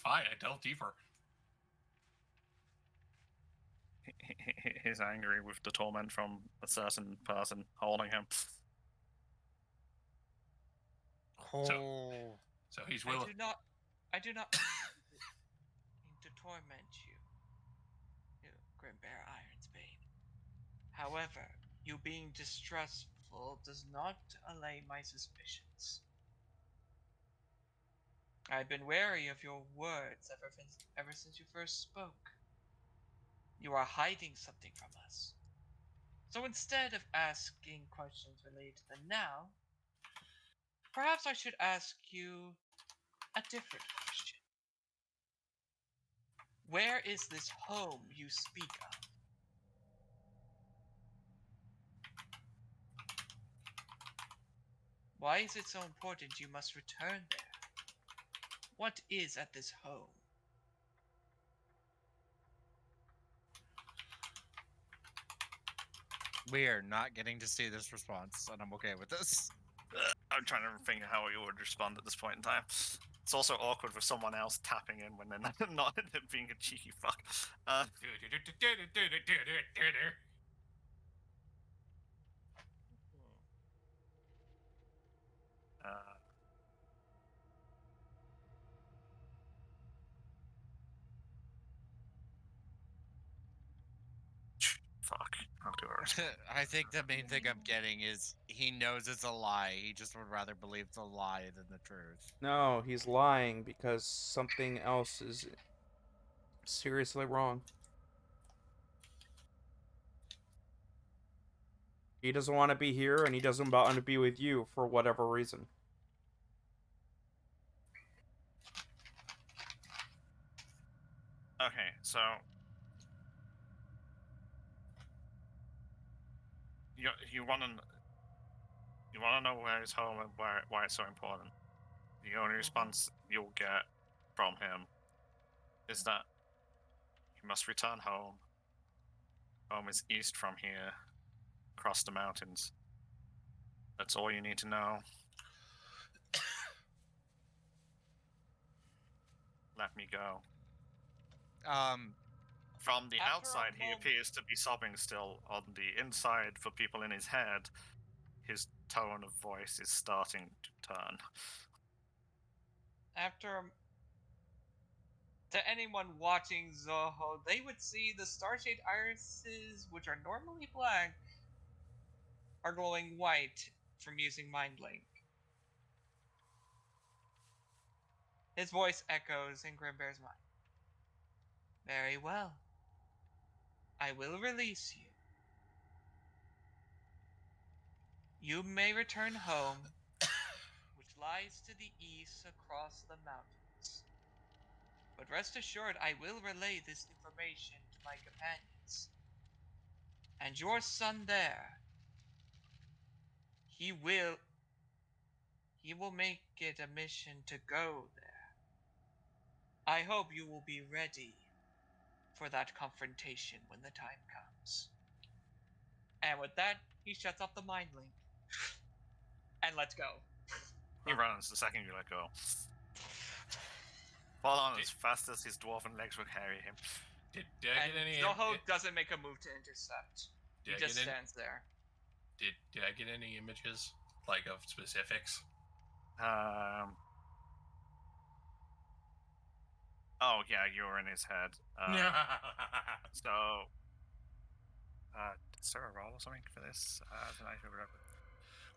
Fine, I delve deeper.
he's angry with the torment from a certain person holding him.
Oh.
So he's
I
willing.
do not mean to torment you, Grimbear Ironsbane. However, you being distrustful does not allay my suspicions. I've been wary of your words ever since you first spoke. You are hiding something from us. So instead of asking questions related to the now, perhaps I should ask you a different question. Where is this home you speak of? Why is it so important you must return there? What is at this home?
We are not getting to see this response, and I'm okay with this.
I'm trying to think how you would respond at this point in time. It's also awkward with someone else tapping in when they're not being a cheeky fuck. Uh, fuck. I'll do it.
I think the main thing I'm getting is he knows it's a lie. He just would rather believe it's a lie than the truth.
No, he's lying because something else is seriously wrong. He doesn't want to be here, and he doesn't want to be with you for whatever reason.
Okay, so you want to know where his home and why it's so important. The only response you'll get from him is that you must return home. Home is east from here, across the mountains. That's all you need to know. Let me go. From the
After a
outside, he
moment-
appears to be sobbing still. On the inside, for people in his head, his tone of voice is starting to turn.
To anyone watching Zoho, they would see the Starshade irises, which are normally black, are glowing white from using Mind Link. His voice echoes in Grimbear's mind. Very well. I will release you. You may return home, which lies to the east across the mountains. But rest assured, I will relay this information to my companions. And your son there, he will make it a mission to go there. I hope you will be ready for that confrontation when the time comes. And with that, he shuts off the mind link. And let's go.
He runs the second you let go. Fall on as fast as his dwarven legs will carry him.
Did I get any?
Zoho doesn't make a move to intercept. He just stands there.
Did I get any images like of specifics?
Oh yeah, you were in his head. So, is there a roll or something for this?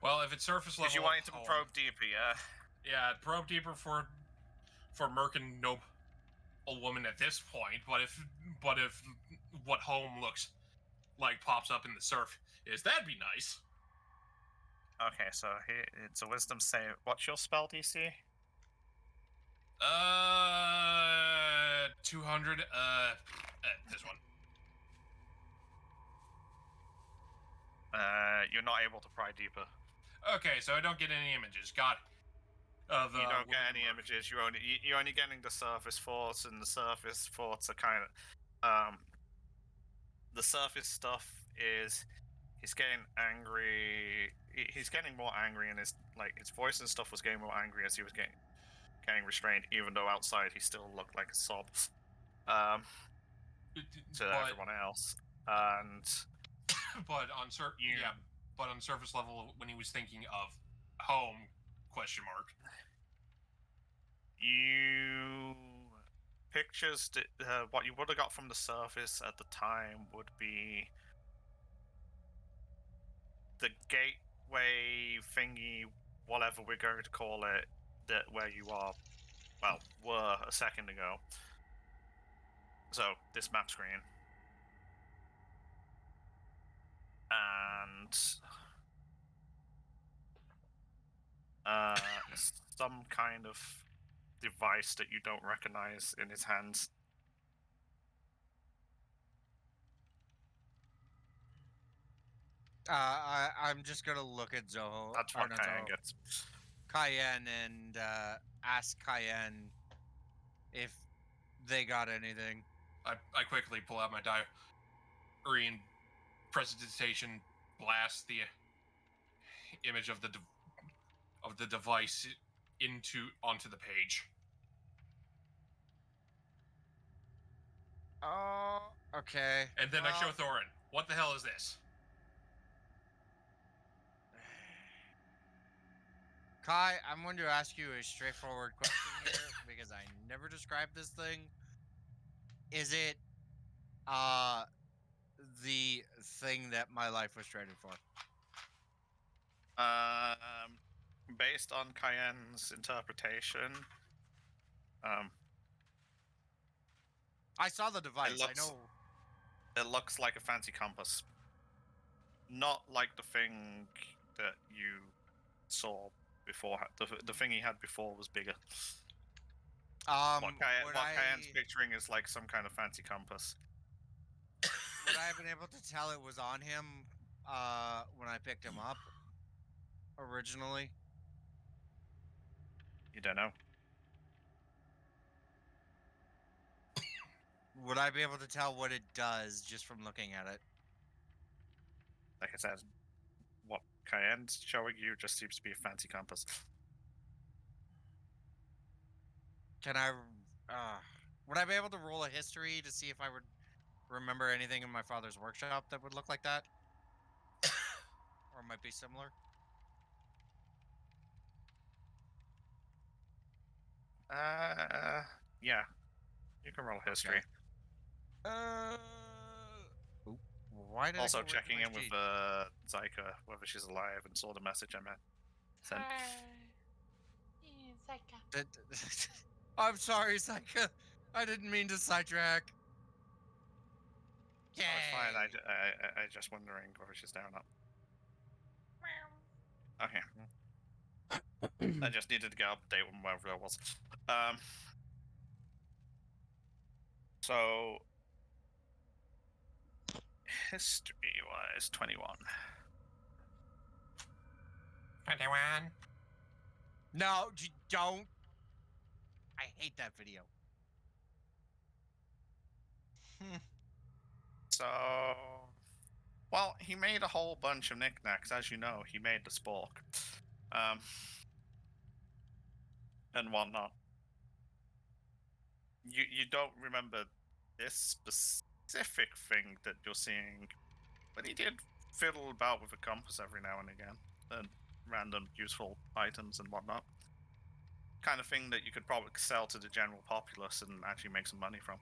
Well, if it's surface level,
Did you want to
home,
probe deeper? Yeah.
Yeah, probe deeper for Merkin Nope, a woman at this point. But if what home looks like pops up in the surf is that'd be nice.
Okay, so here it's a wisdom save. What's your spell DC?
200. This one.
You're not able to pry deeper.
Okay, so I don't get any images. Got it. Of,
You don't get
woman
any
mark.
images. You're only getting the surface thoughts, and the surface thoughts are kind of the surface stuff is he's getting angry. He's getting more angry, and his voice and stuff was getting more angry as he was getting restrained. Even though outside he still looked like a sob to
But-
everyone else. And
But on but on surface level, when he was thinking of home, question mark.
you pictures what you would have got from the surface at the time would be the gateway thingy, whatever we're going to call it, that where you were a second ago. So this map screen, and some kind of device that you don't recognize in his hands.
I'm just gonna look at Zoho.
That's
or
what
not
Cayenne
Zoho,
gets.
Cayenne, and ask Cayenne if they got anything.
I quickly pull out my diary and presentation, blast the image of the device onto the page.
Oh, okay.
And then I show
well,
Thorin, what the hell is this?
Kai, I'm going to ask you a straightforward question here because I never described this thing. Is it the thing that my life was traded for?
Based on Cayenne's interpretation,
I saw the device. I
looks-
know.
it looks like a fancy compass. Not like the thing that you saw before. The thing he had before was bigger. What
Would
Cayenne's
I
picturing is like some kind of fancy compass.
would I have been able to tell it was on him when I picked him up originally?
You don't know.
Would I be able to tell what it does just from looking at it?
Like I said, what Cayenne's showing you just seems to be a fancy compass.
Can I? Would I be able to roll a history to see if I would remember anything in my father's workshop that would look like that, or might be similar?
Yeah. You can roll history.
Oop, why did I
Also
go away from
checking
my
in with
sheet?
Zyka, whether she's alive, and saw the message I sent.
I'm sorry, Psycha. I didn't mean to sidetrack.
Oh, it's fine. I just wondering whether she's there or not. Okay. I just needed to get update on wherever I was. So history-wise, 21.
21.
No, don't. I hate that video.
So, well, he made a whole bunch of knickknacks, as you know. He made the spork, and whatnot. You don't remember this specific thing that you're seeing, but he did fiddle about with a compass every now and again, and random useful items and whatnot. Kind of thing that you could probably sell to the general populace and actually make some money from.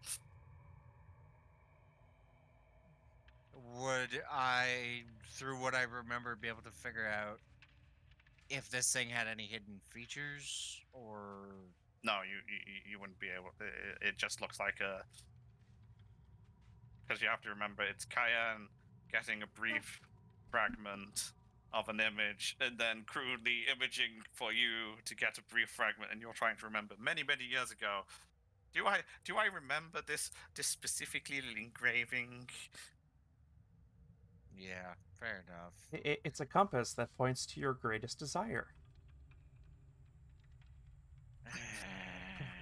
Would I, through what I remember, be able to figure out if this thing had any hidden features, or
No, you wouldn't be able. It just looks like a. Because you have to remember, it's Cayenne. getting a brief fragment of an image and then crudely imaging for you to get a brief fragment, and you're trying to remember many years ago. Do I remember this specifically engraving?
Yeah, fair enough.
It's a compass that points to your greatest desire.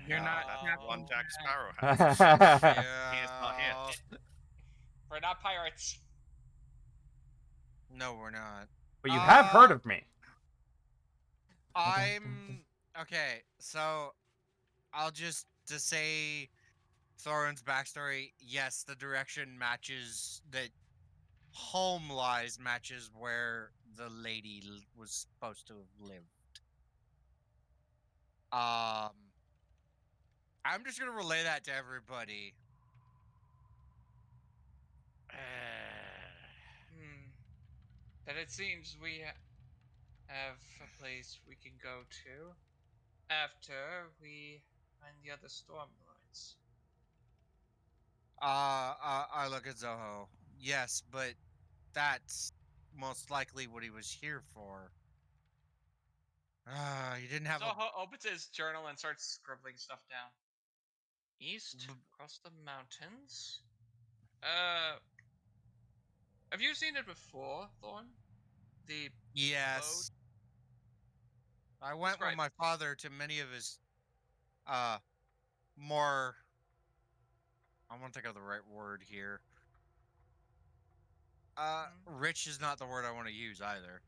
You're not
That's one Jack
Oh,
Sparrow
But
has.
you
He is not here.
We're not pirates.
No, we're not.
have heard of me.
I'm okay. So I'll just to say Thorin's backstory. Yes, the direction matches that home lies matches where the lady was supposed to have lived. I'm just gonna relay that to everybody.
That it seems we have a place we can go to after we find the other storm lords.
I look at Zoho. Yes, but that's most likely what he was here for. He didn't have a.
Zoho opens his journal and starts scribbling stuff down. East,
B-
across the mountains. Have you seen it before, Thorn? The
Yes. I went
Describe
with my father to many of his, more. I want to think of the right word here. Rich is not the word I want to use either.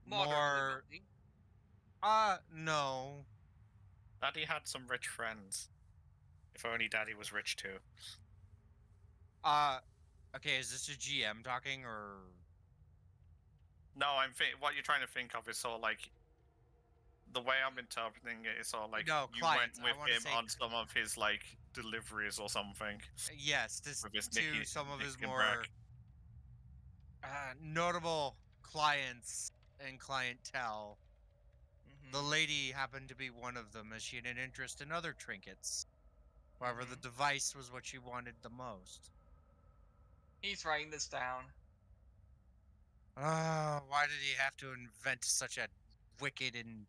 moderately
More.
wealthy.
No.
Daddy had some rich friends. If only Daddy was rich too.
Okay, is this a GM talking or?
No, what you're trying to think of is sort of like the way I'm interpreting it is sort of like
No,
you
clients. I
went
wanna
with him
say
on some of his like deliveries or something.
Yes, this
With his
to
Nicky-
some of his
Nick and
more
Brack.
notable clients and clientele. The
Mhm.
lady happened to be one of them, as she had an interest in other trinkets. However, the
Mhm.
device was what she wanted the most.
He's writing this down.
Why did he have to invent such a wicked and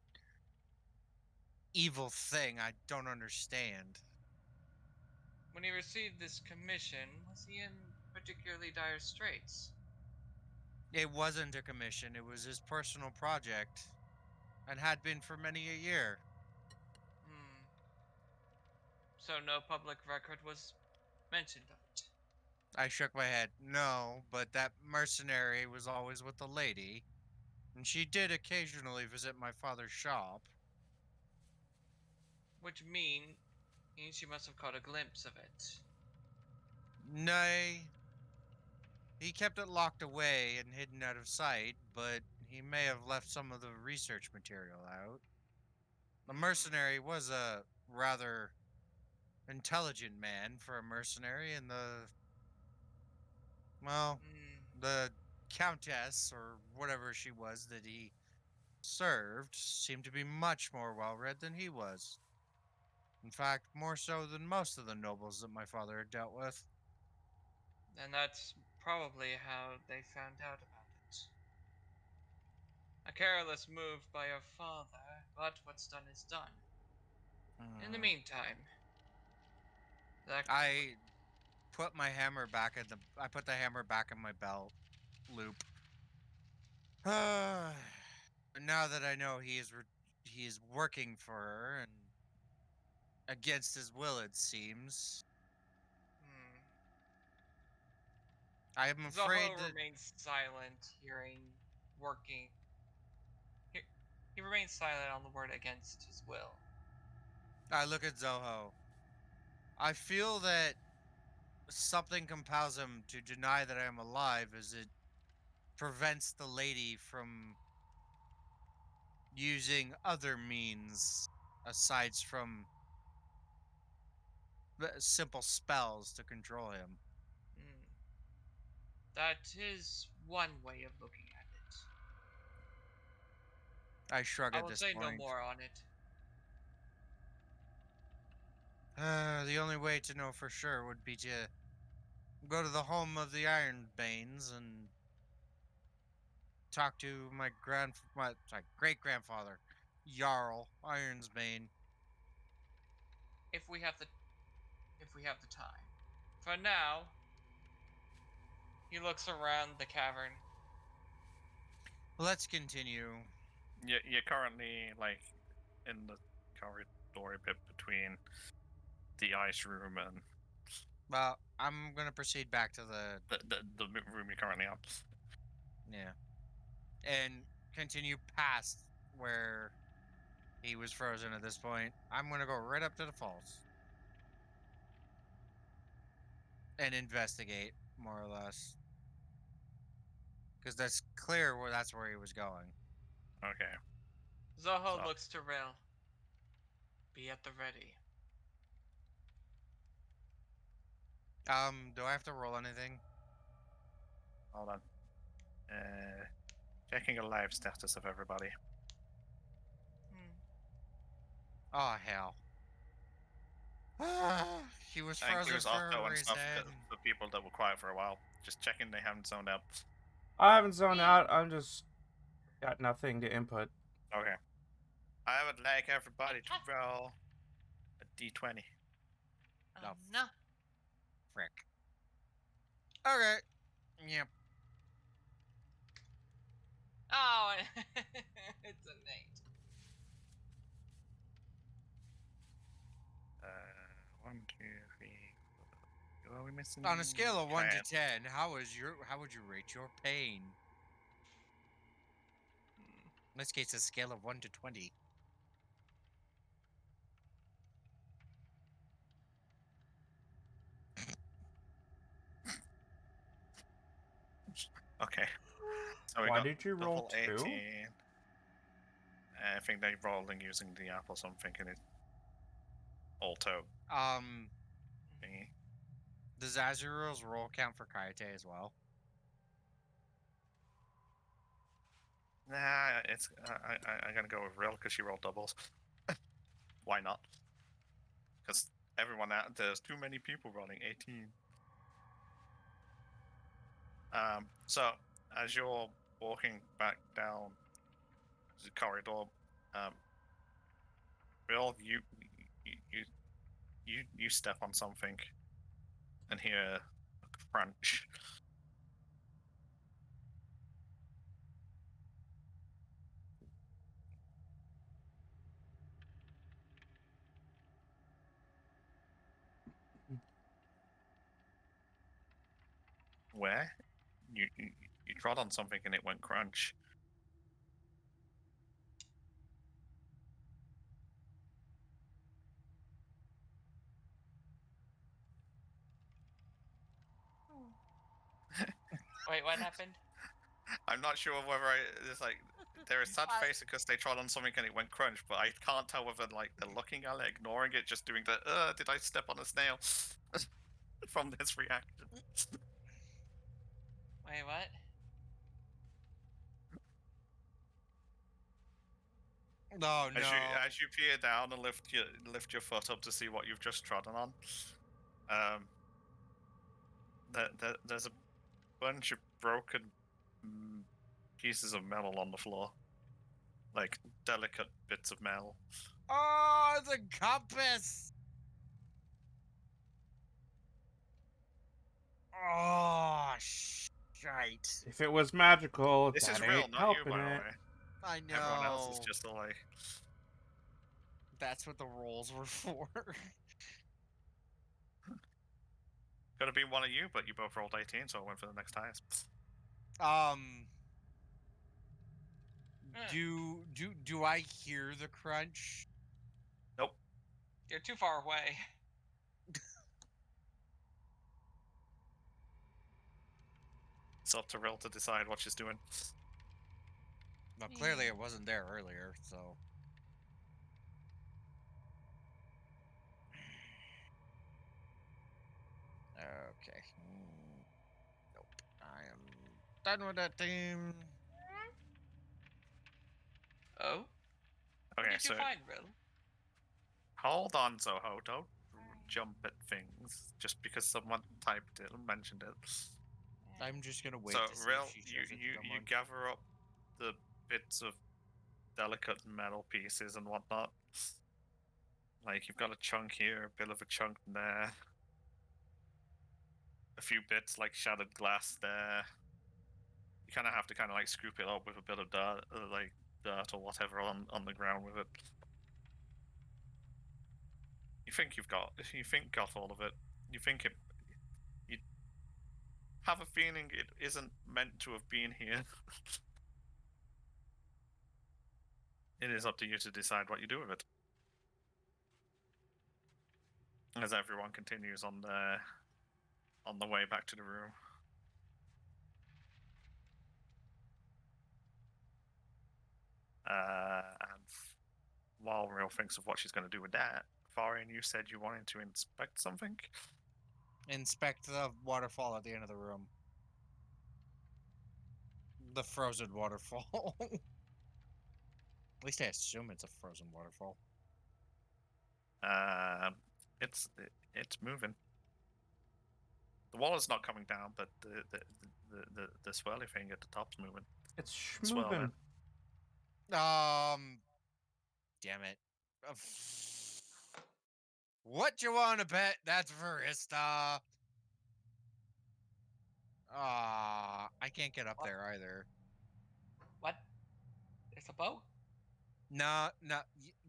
evil thing? I don't understand.
When he received this commission, was he in particularly dire straits?
It wasn't a commission, it was his personal project, and had been for many a year.
Hmm. So no public record was mentioned of it.
I shook my head. No, but that mercenary was always with the lady, and she did occasionally visit my father's shop.
Which means she must have caught a glimpse of it.
Nay, he kept it locked away and hidden out of sight, but he may have left some of the research material out. The mercenary was a rather intelligent man for a mercenary, and the countess, or whatever she was that he served, seemed to be much more well read than he was. In fact, more so than most of the nobles that my father had dealt with.
And that's probably how they found out about it. A careless move by your father, but what's done is done. In the meantime, that
I put my hammer back in the. I put the hammer back in my belt loop. Now that I know he is working for her and against his will, it seems. I am afraid
Zoho
that
remains silent, hearing working. He remains silent on the word against his will.
I look at Zoho. I feel that something compels him to deny that I am alive, as it prevents the lady from using other means aside from simple spells to control him.
That is one way of looking at it.
I shrug
I
at
will
this
say no
point.
more on it.
The only way to know for sure would be to go to the home of the Ironbanes and talk to my great grandfather, Jarl Ironsbane.
If we have the time. For now, he looks around the cavern.
Let's continue.
You're currently like in the corridor bit between the ice room and
Well, I'm gonna proceed back to
the room you're currently on.
yeah, and continue past where he was frozen at this point. I'm gonna go right up to the falls and investigate more or less, because that's clear where that's where he was going.
Okay.
Zoho
So-
looks to Rill. Be at the ready.
Do I have to roll anything?
Hold on. Checking a live status of everybody.
Oh hell. He was
That
frozen
includes
for
Otto
a
and stuff
reason.
for people that were quiet for a while. Just checking they haven't zoned out.
I haven't zoned out. I'm just got nothing to input.
Okay. I would like everybody to roll a d20.
No.
No.
Frick. Okay. Yep.
Oh, it's a Nate.
1, 2, 3. What are we missing?
On a scale of 1 to
Clan.
10, how would you rate your pain? In this case, a scale of 1 to 20.
Okay. So we
Why
got
did you roll
double
2?
18. I think they rolling using the apple, so I'm thinking it auto thingy.
Does Azuril's roll count for Kaite as well?
Nah, it's I'm gonna go with real because she rolled doubles. Why not? Because everyone out there's too many people rolling 18. So as you're walking back down the corridor, Bill, you step on something and hear a crunch. Where? You trod on something and it went crunch.
Wait, what happened?
I'm not sure whether it's like they're a sad face because they trod on something and it went crunch, but I can't tell whether like they're looking at it, ignoring it, just doing the did I step on a snail from this reaction.
Wait, what?
No, no.
As you peer down and lift your foot up to see what you've just trodden on, there's a bunch of broken pieces of metal on the floor, like delicate bits of metal.
Oh, the compass! Oh, shite.
If it was magical,
This is
that
real,
ain't
not you,
helping
by the
it.
way.
I know.
Everyone else is just like.
That's what the rolls were for.
Could have been one of you, but you both rolled 18, so I went for the next highest.
Do I hear the crunch?
Nope.
You're too far away.
It's up to Rill to decide what she's doing.
Well, clearly it wasn't there earlier, so. Okay. Nope. I am done with that team.
Oh? What
Okay,
did you
so
find, Rill?
hold on, Zoho. jump at things just because someone typed it and mentioned it.
I'm just gonna wait
So,
to see
Real,
if she shows it,
you
don't mind.
gather up the bits of delicate metal pieces and whatnot. Like, you've got a chunk here, a bit of a chunk there. A few bits like shattered glass there. You kind of have to kind of like scoop it up with a bit of dirt, like dirt or whatever on the ground with it. You think got all of it. You think it. You have a feeling it isn't meant to have been here. It is up to you to decide what you do with it. As everyone continues on the way back to the room. And while Real thinks of what she's going to do with that, Farian, you said you wanted to inspect something?
Inspect the waterfall at the end of the room. The frozen waterfall. At least I assume it's a frozen waterfall.
It's moving. The wall is not coming down, but the swirly thing at the top's moving.
It's
Swirling.
moving.
Damn it. What you wanna bet? That's Verista. I can't get up
What?
there either.
What? It's a boat?
No,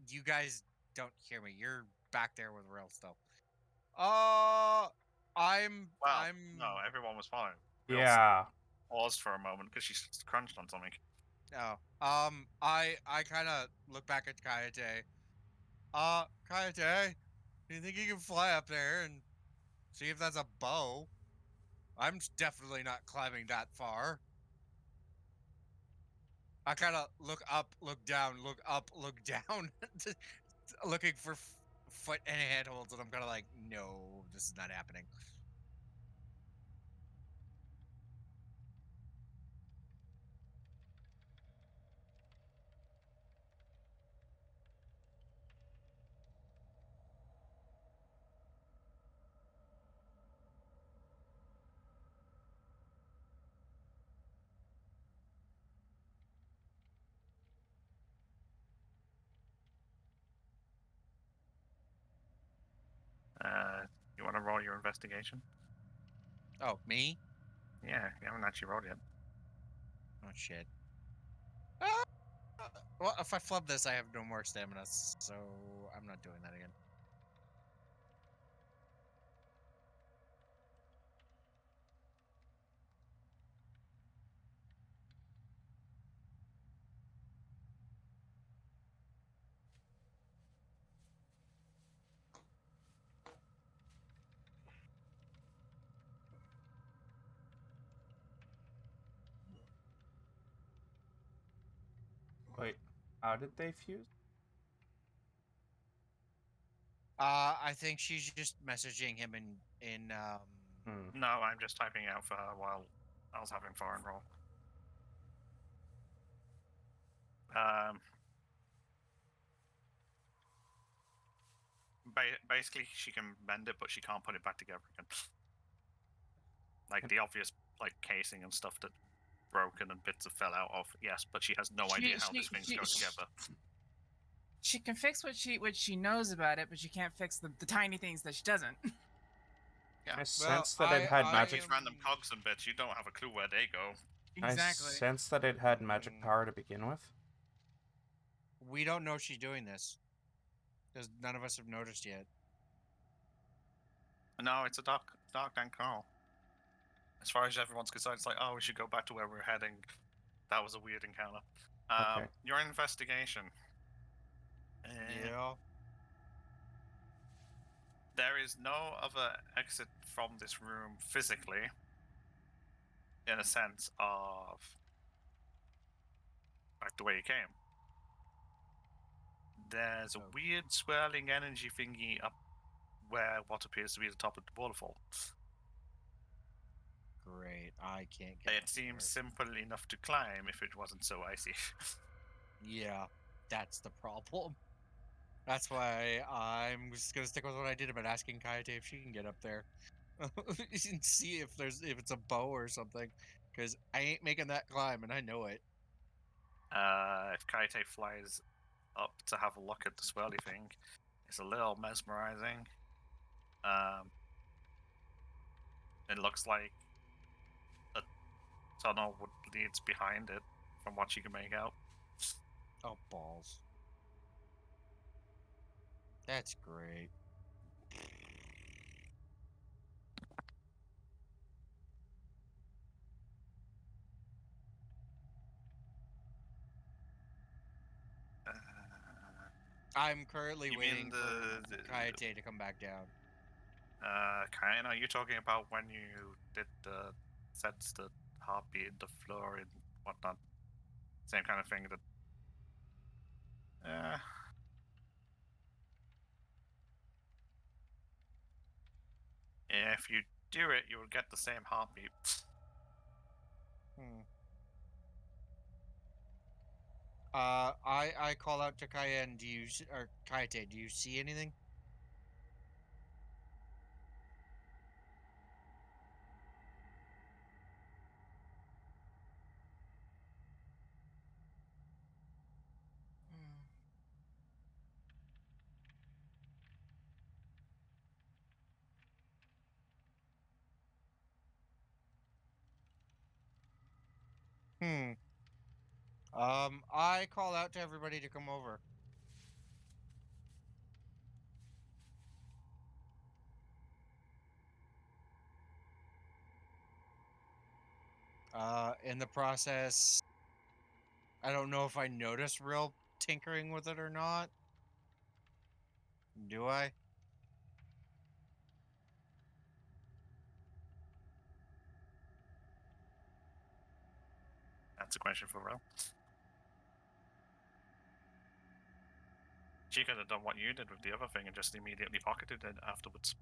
you guys don't hear me. You're back there with Rail still. I'm.
Well, no, everyone was fine. Real
Yeah.
paused for a moment because she crunched on something.
Oh. I kind of look back at Kayate. Kayate, do you think you can fly up there and see if that's a bow? I'm definitely not climbing that far. I kind of look up, look down, look up, look down, looking for foot and handholds, and I'm kind of like, no, this is not happening.
You want to roll your investigation?
Oh, me?
Yeah, you haven't actually rolled yet.
Oh, shit. Well, if I flub this, I have no more stamina, so I'm not doing that again.
Wait, how did they fuse?
I think she's just messaging him in
Hmm.
No, I'm just typing out for her while I was having foreign roll. Basically, she can bend it, but she can't put it back together again. Like the obvious, like casing and stuff that broken and bits have fell out of. Yes, but she has no idea how these things go together.
She can fix what she knows about it, but she can't fix the tiny things that she doesn't.
Yeah.
I sense that it had
Like
magic.
these random cogs and bits, you don't have a clue where they go.
Exactly.
I sense that it had magic power to begin with.
We don't know she's doing this because none of us have noticed yet.
No, it's a dark dank call. As far as everyone's concerned, it's like, oh, we should go back to where we were heading. That was a weird encounter.
Okay.
Your investigation.
Yeah.
There is no other exit from this room physically, in a sense of like the way you came. There's a weird swirling energy thingy up where what appears to be the top of the waterfall.
Great. I can't get.
It seems simple enough to climb if it wasn't so icy.
Yeah, that's the problem. That's why I'm just gonna stick with what I did about asking Kaite if she can get up there. And see if it's a bow or something. Because I ain't making that climb and I know it.
If Kaite flies up to have a look at the swirly thing, it's a little mesmerizing. It looks like a tunnel leads behind it, from what you can make out.
Oh balls. That's great.
Uh,
I'm currently
You mean
waiting
the-
for Kaite to come back down.
Kaina, are you talking about when you did the sense the heartbeat in the floor and whatnot? Same kind of thing that. If you do it, you will get the same heartbeat.
Hmm. I call out to Kaien. Or Kaite? Do you see anything? Hmm. I call out to everybody to come over. In the process, I don't know if I notice real tinkering with it or not. Do I?
That's a question for Will. She could have done what you did with the other thing and just immediately pocketed it afterwards.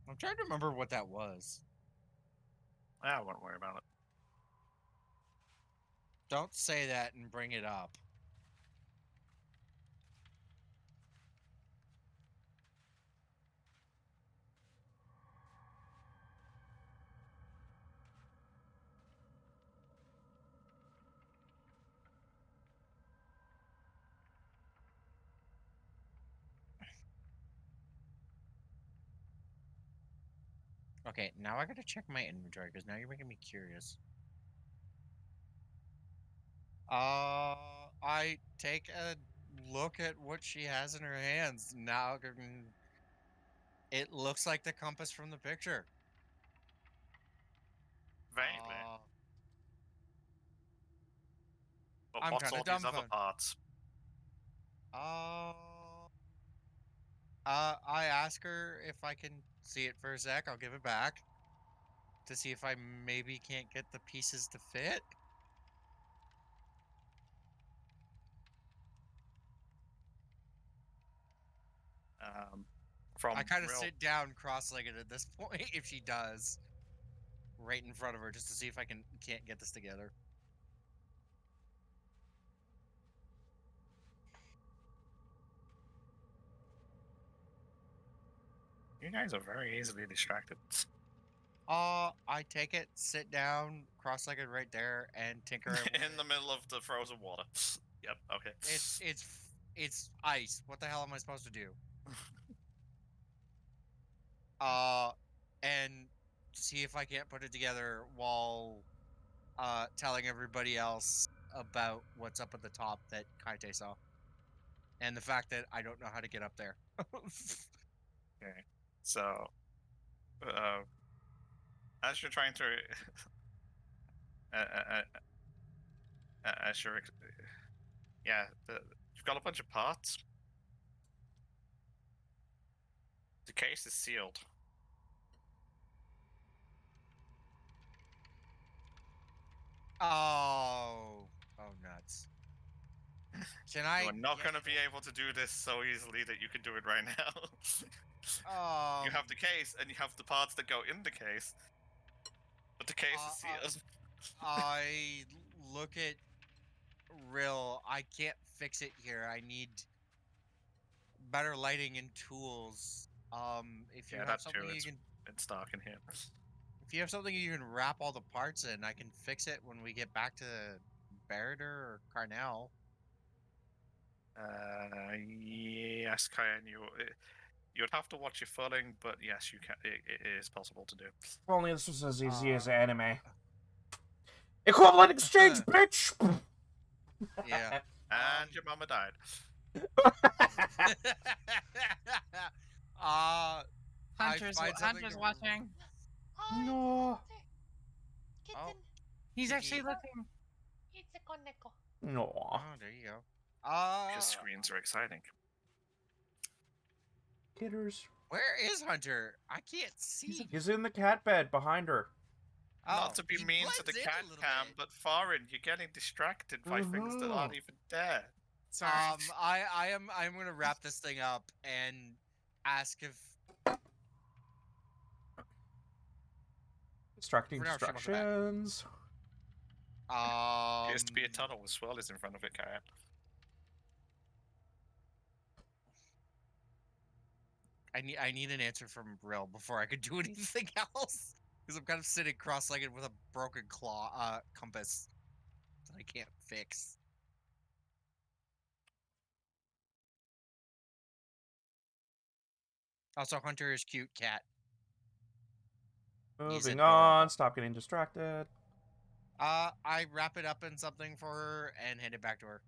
I'm trying to remember what that was.
I won't worry about it.
Don't say that and bring it up. Okay, now I gotta check my inventory because now you're making me curious. I take a look at what she has in her hands. Now, it looks like the compass from the picture.
Vaguely. But
I'm
what's
kinda
all these other
dumbfounded.
parts?
Uh, I ask her if I can see it for a sec. I'll give it back to see if I maybe can't get the pieces to fit.
From
I kind of
real,
sit down cross-legged at this point if she does, right in front of her, just to see if I can't get this together.
you guys are very easily distracted.
I take it, sit down, cross-legged right there, and tinker it with
In the middle of the frozen water. Yep. Okay.
it's ice. What the hell am I supposed to do? Uh, and see if I can't put it together while telling everybody else about what's up at the top that Kaite saw, and the fact that I don't know how to get up there.
Okay. So, as you're trying to, as you're, yeah, you've got a bunch of parts. The case is sealed.
Oh, nuts! Can I?
You are not
get
going to be able to do this so easily that you can do it right now. You have the case, and you have the parts that go in the case, but the case is sealed.
I look at Rill, I can't fix it here. I need better lighting and tools. If you
Yeah,
have
that
something
too.
you can,
It's dark in here.
if you have something you can wrap all the parts in, I can fix it when we get back to Barader or Carnell.
Yes, Kyan, you would have to watch your footing, but yes, you can. It is possible to do.
If only this was as easy as
Uh,
anime. Equivalent exchange, bitch!
Yeah.
And your mama died.
I
Hunter's
find something
Hunter's
to-
watching.
No.
Kitten.
Oh.
He's actually
Kitty.
looking.
It's a koneko.
No.
Oh, there you go.
Because screens are exciting.
Kidders.
Where is Hunter? I can't see.
He's in the cat bed behind her.
Not to be
he
mean to the
blends in a
cat
little
cam,
bit.
but Farin, you're getting distracted by things that aren't even there.
Sorry.
I'm gonna wrap this thing up and ask if
Distracting
For now, she wants it back.
distractions.
Appears to be a tunnel with swirlies in front of it, Kyan.
I need an answer from Brill before I could do anything else. Because I'm kind of sitting cross-legged with a broken compass that I can't fix. Also, Hunter is cute cat. He's
Moving
adorable.
on. Stop getting distracted.
I wrap it up in something for her and hand it back to her.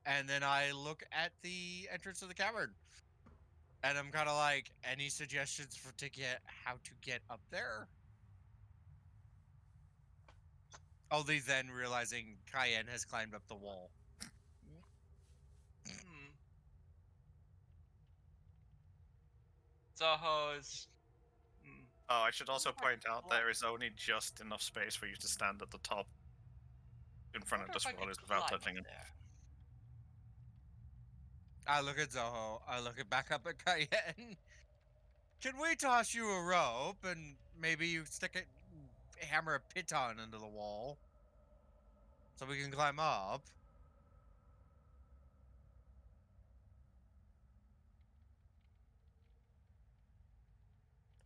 And then I look at the entrance of the cavern. And I'm kind of like, any suggestions for how to get up there? Only then realizing Cayenne has climbed up the wall.
Zoho's.
Oh, I should also point out there is only just enough space for you to stand at the top in front of the swirlies without touching them.
I look at Zoho. I look back up at Cayenne. Can we toss you a rope and maybe you hammer a piton into the wall so we can climb up?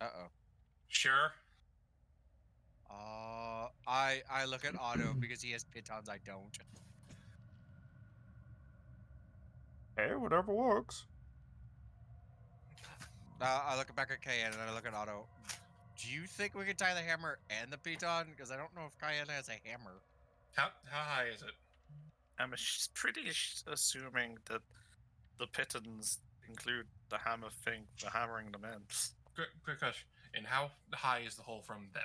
Uh-oh.
Sure.
I look at Otto because he has pitons I don't.
Hey, whatever works.
I look back at Cayenne and I look at Otto. Do you think we can tie the hammer and the piton? Because I don't know if Cayenne has a hammer.
How high is it?
I'm assuming that the pitons include the hammering them in.
Quick question. And how high is the hole from them?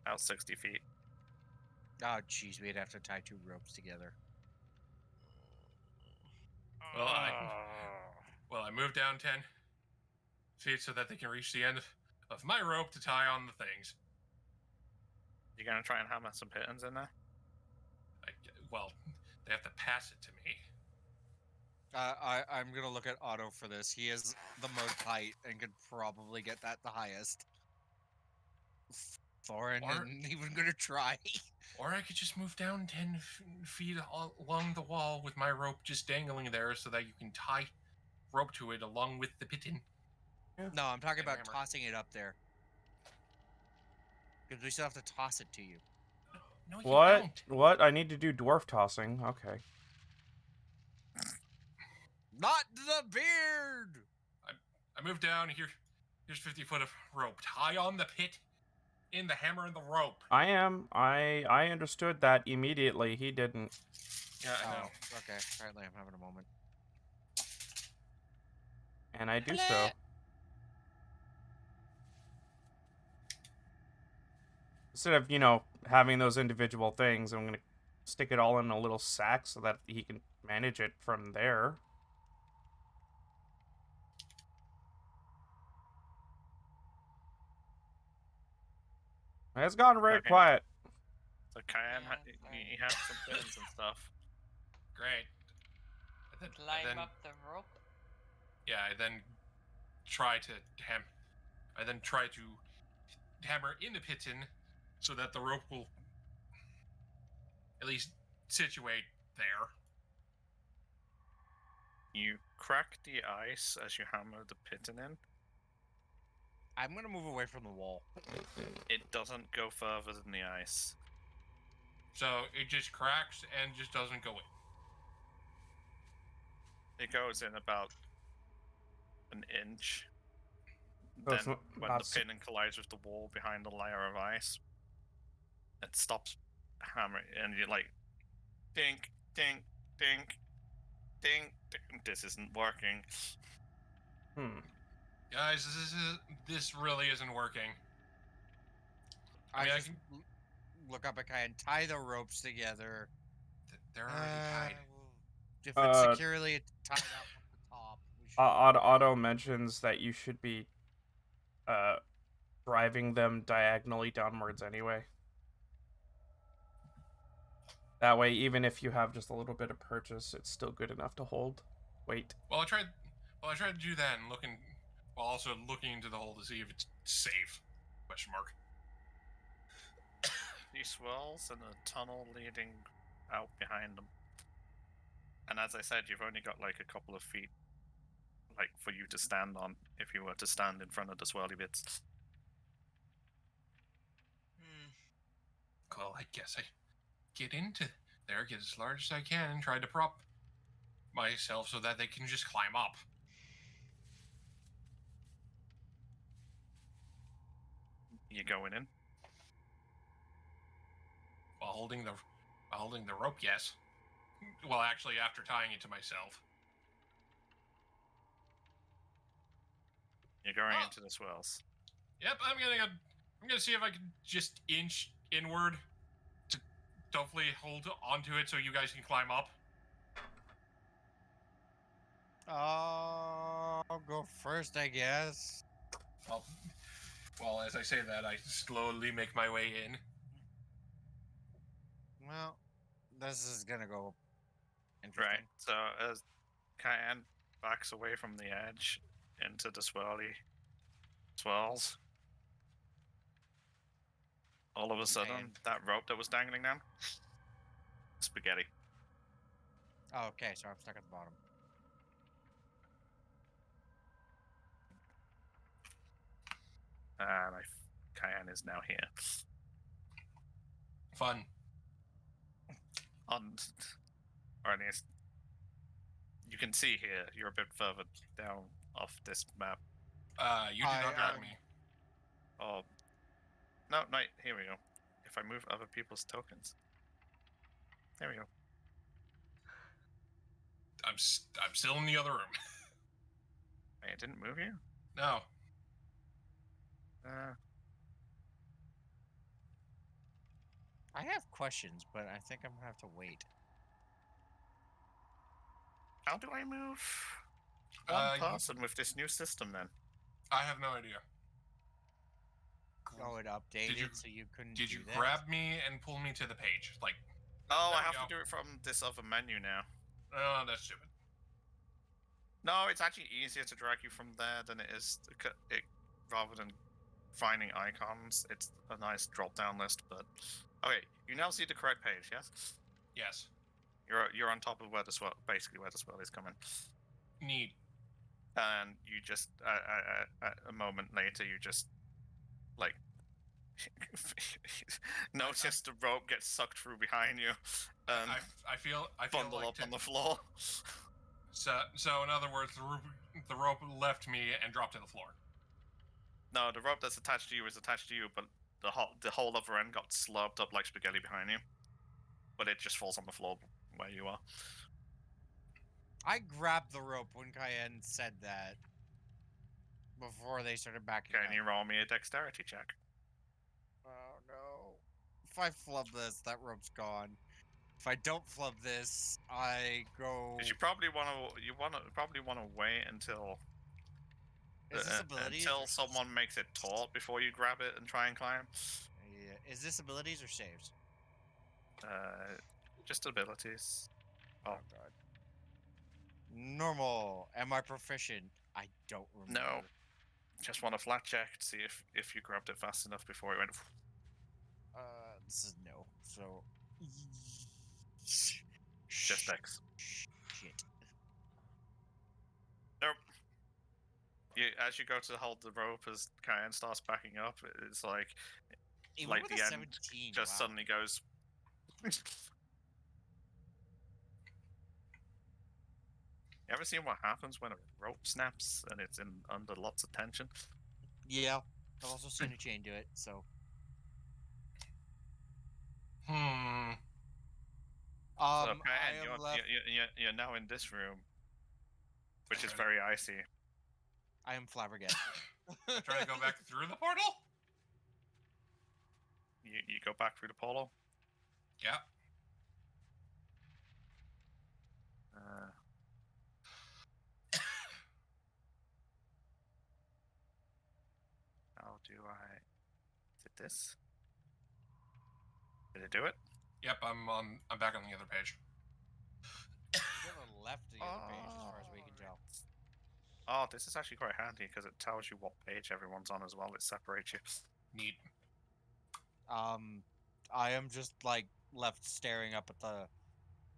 About 60 feet.
Oh, jeez, we'd have to tie two ropes together.
Well, I moved down 10 feet so that they can reach the end of my rope to tie on the things.
You're gonna try and hammer some pitons in there?
Well, they have to pass it to me.
I'm gonna look at Otto for this. He is the most height and could probably get that the highest. Thorin isn't even gonna try.
Or I could just move down 10 feet along the wall with my rope just dangling there so that you can tie rope to it along with the piton.
No, I'm talking about
hammer.
tossing it up there. Because we still have to toss it to you.
No, you
What?
don't.
What? I need to do dwarf tossing. Okay.
Not the beard!
I moved down here. Here's 50 foot of rope. Tie on the pit in the hammer and the rope.
I understood that immediately. He didn't.
Yeah, I know.
Okay, apparently I'm having a moment.
And I do so. Instead of, having those individual things, I'm going to stick it all in a little sack so that he can manage it from there. It's gotten very
Okay.
quiet.
So Cayenne,
Yeah,
you have some pitons and stuff.
Great.
Climb
then,
up the rope.
yeah, I then try to hammer in the piton so that the rope will at least situate there.
You crack the ice as you hammer the piton in.
I'm gonna move away from the wall.
It doesn't go further than the ice.
So it just cracks and just doesn't go in.
It goes in about an inch.
So it's
Then,
not-
when
not
the
so-
pin collides with the wall behind the layer of ice, it stops hammering, and you're like, dink, dink, dink, dink, dink. This isn't working.
Guys, this really isn't working. I
I
mean, I
just
can-
look up at Kai and tie the ropes together.
They're already tied.
If it's
Uh,
securely tied up at the top, we should.
Otto mentions that you should be driving them diagonally downwards anyway. That way, even if you have just a little bit of purchase, it's still good enough to hold. Wait.
Well, I tried to do that and while also looking into the hole to see if it's safe. Question mark.
These swirls and a tunnel leading out behind them. And as I said, you've only got like a couple of feet, like, for you to stand on if you were to stand in front of the swirly bits.
Well, I guess I get into there, get as large as I can, and try to prop myself so that they can just climb up.
You going in?
While holding the rope, yes. Well, actually, after tying it to myself.
You're going
Oh.
into the swirls.
Yep, I'm gonna see if I can just inch inward to hopefully hold onto it so you guys can climb up.
I'll go first, I guess.
Well, as I say that, I slowly make my way in.
Well, this is gonna go interesting.
Right. So as Cayenne backs away from the edge into the swirls, all of a sudden,
Cayenne.
that rope that was dangling down, spaghetti.
Oh, okay, so I'm stuck at the bottom.
And Cayenne is now here.
Fun.
Or at least you can see here. You're a bit further down off this map.
You did not drag me.
Oh, no, here we go. If I move other people's tokens, there we go.
I'm still in the other room.
Wait, it didn't move you?
No.
I have questions, but I think I'm gonna have to wait.
How do I move
Uh,
one person with this new system then?
I have no idea.
Oh, it updated,
you-
so you couldn't.
Did
do
you
that?
grab me and pull me to the page? Like,
Oh,
There
I
we
have
go.
to do it from this other menu now.
oh, that's stupid.
No, it's actually easier to drag you from there than it is rather than finding icons. It's a nice drop-down list, but okay, you now see the correct page. Yes,
Yes.
you're on top of where the swirl, basically where the swirl is coming,
Neat.
and you just a moment later you just like notice the rope gets sucked through behind you and
I feel
bundle
like
up on the floor.
So in other words, the rope left me and dropped to the floor.
No, the rope that's attached to you is attached to you, but the whole other end got slurped up like spaghetti behind you. But it just falls on the floor where you are.
I grabbed the rope when Cayenne said that. Before they started backing
Can
up.
you roll me a dexterity check?
Oh no! If I flub this, that rope's gone. If I don't flub this, I go.
'Cause you probably want to wait until
Is this abilities
until
or
someone makes it taut before you grab it and try and climb.
Yeah. Is this abilities or saves?
Just abilities.
Oh god. Normal. Am I proficient? I don't remember.
No. Just want a flat check to see if you grabbed it fast enough before it went.
This is no. So.
Just X.
Shit.
Nope. As you go to hold the rope, as Cayenne starts backing up, it's like
Even
like
with
the
a
end
17,
just
wow.
suddenly goes. You ever seen what happens when a rope snaps and it's under lots of tension?
Yeah. I've also seen a chain do it, so.
Hmm.
So
I
Cayenne,
am left.
you're now in this room, which is very icy.
I am flabbergasted.
Trying to go back through the portal?
You go back through the portal.
Yeah.
How do I? Did this? Did it do it?
Yep, I'm back on the other page.
You never left the other page, as far as we can tell.
Oh, this is actually quite handy because it tells you what page everyone's on as well. It separates you.
Neat.
I am just like left staring up at the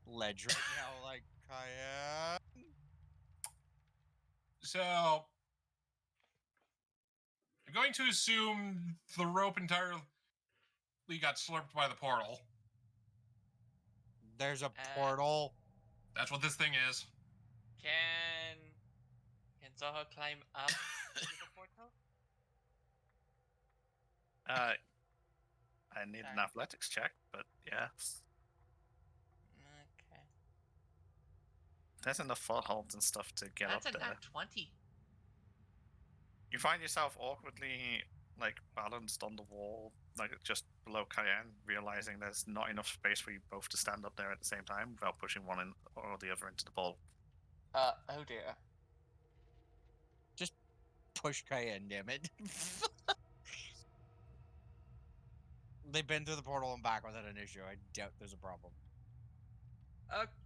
ledge right now, like Kaya.
So, I'm going to assume the rope entirely got slurped by the portal.
There's a portal.
That's what this thing is.
Can Zoho climb up to the portal?
I need an
Sorry.
athletics check, but yeah,
Okay.
there's enough footholds and stuff to get
That's
up
a
there.
nat 20.
You find yourself awkwardly like balanced on the wall, like just below Cayenne, realizing there's not enough space for you both to stand up there at the same time without pushing one in or the other into the ball.
Oh dear.
Push Cayenne, damn it. They've been through the portal and back without an issue. I doubt there's a problem.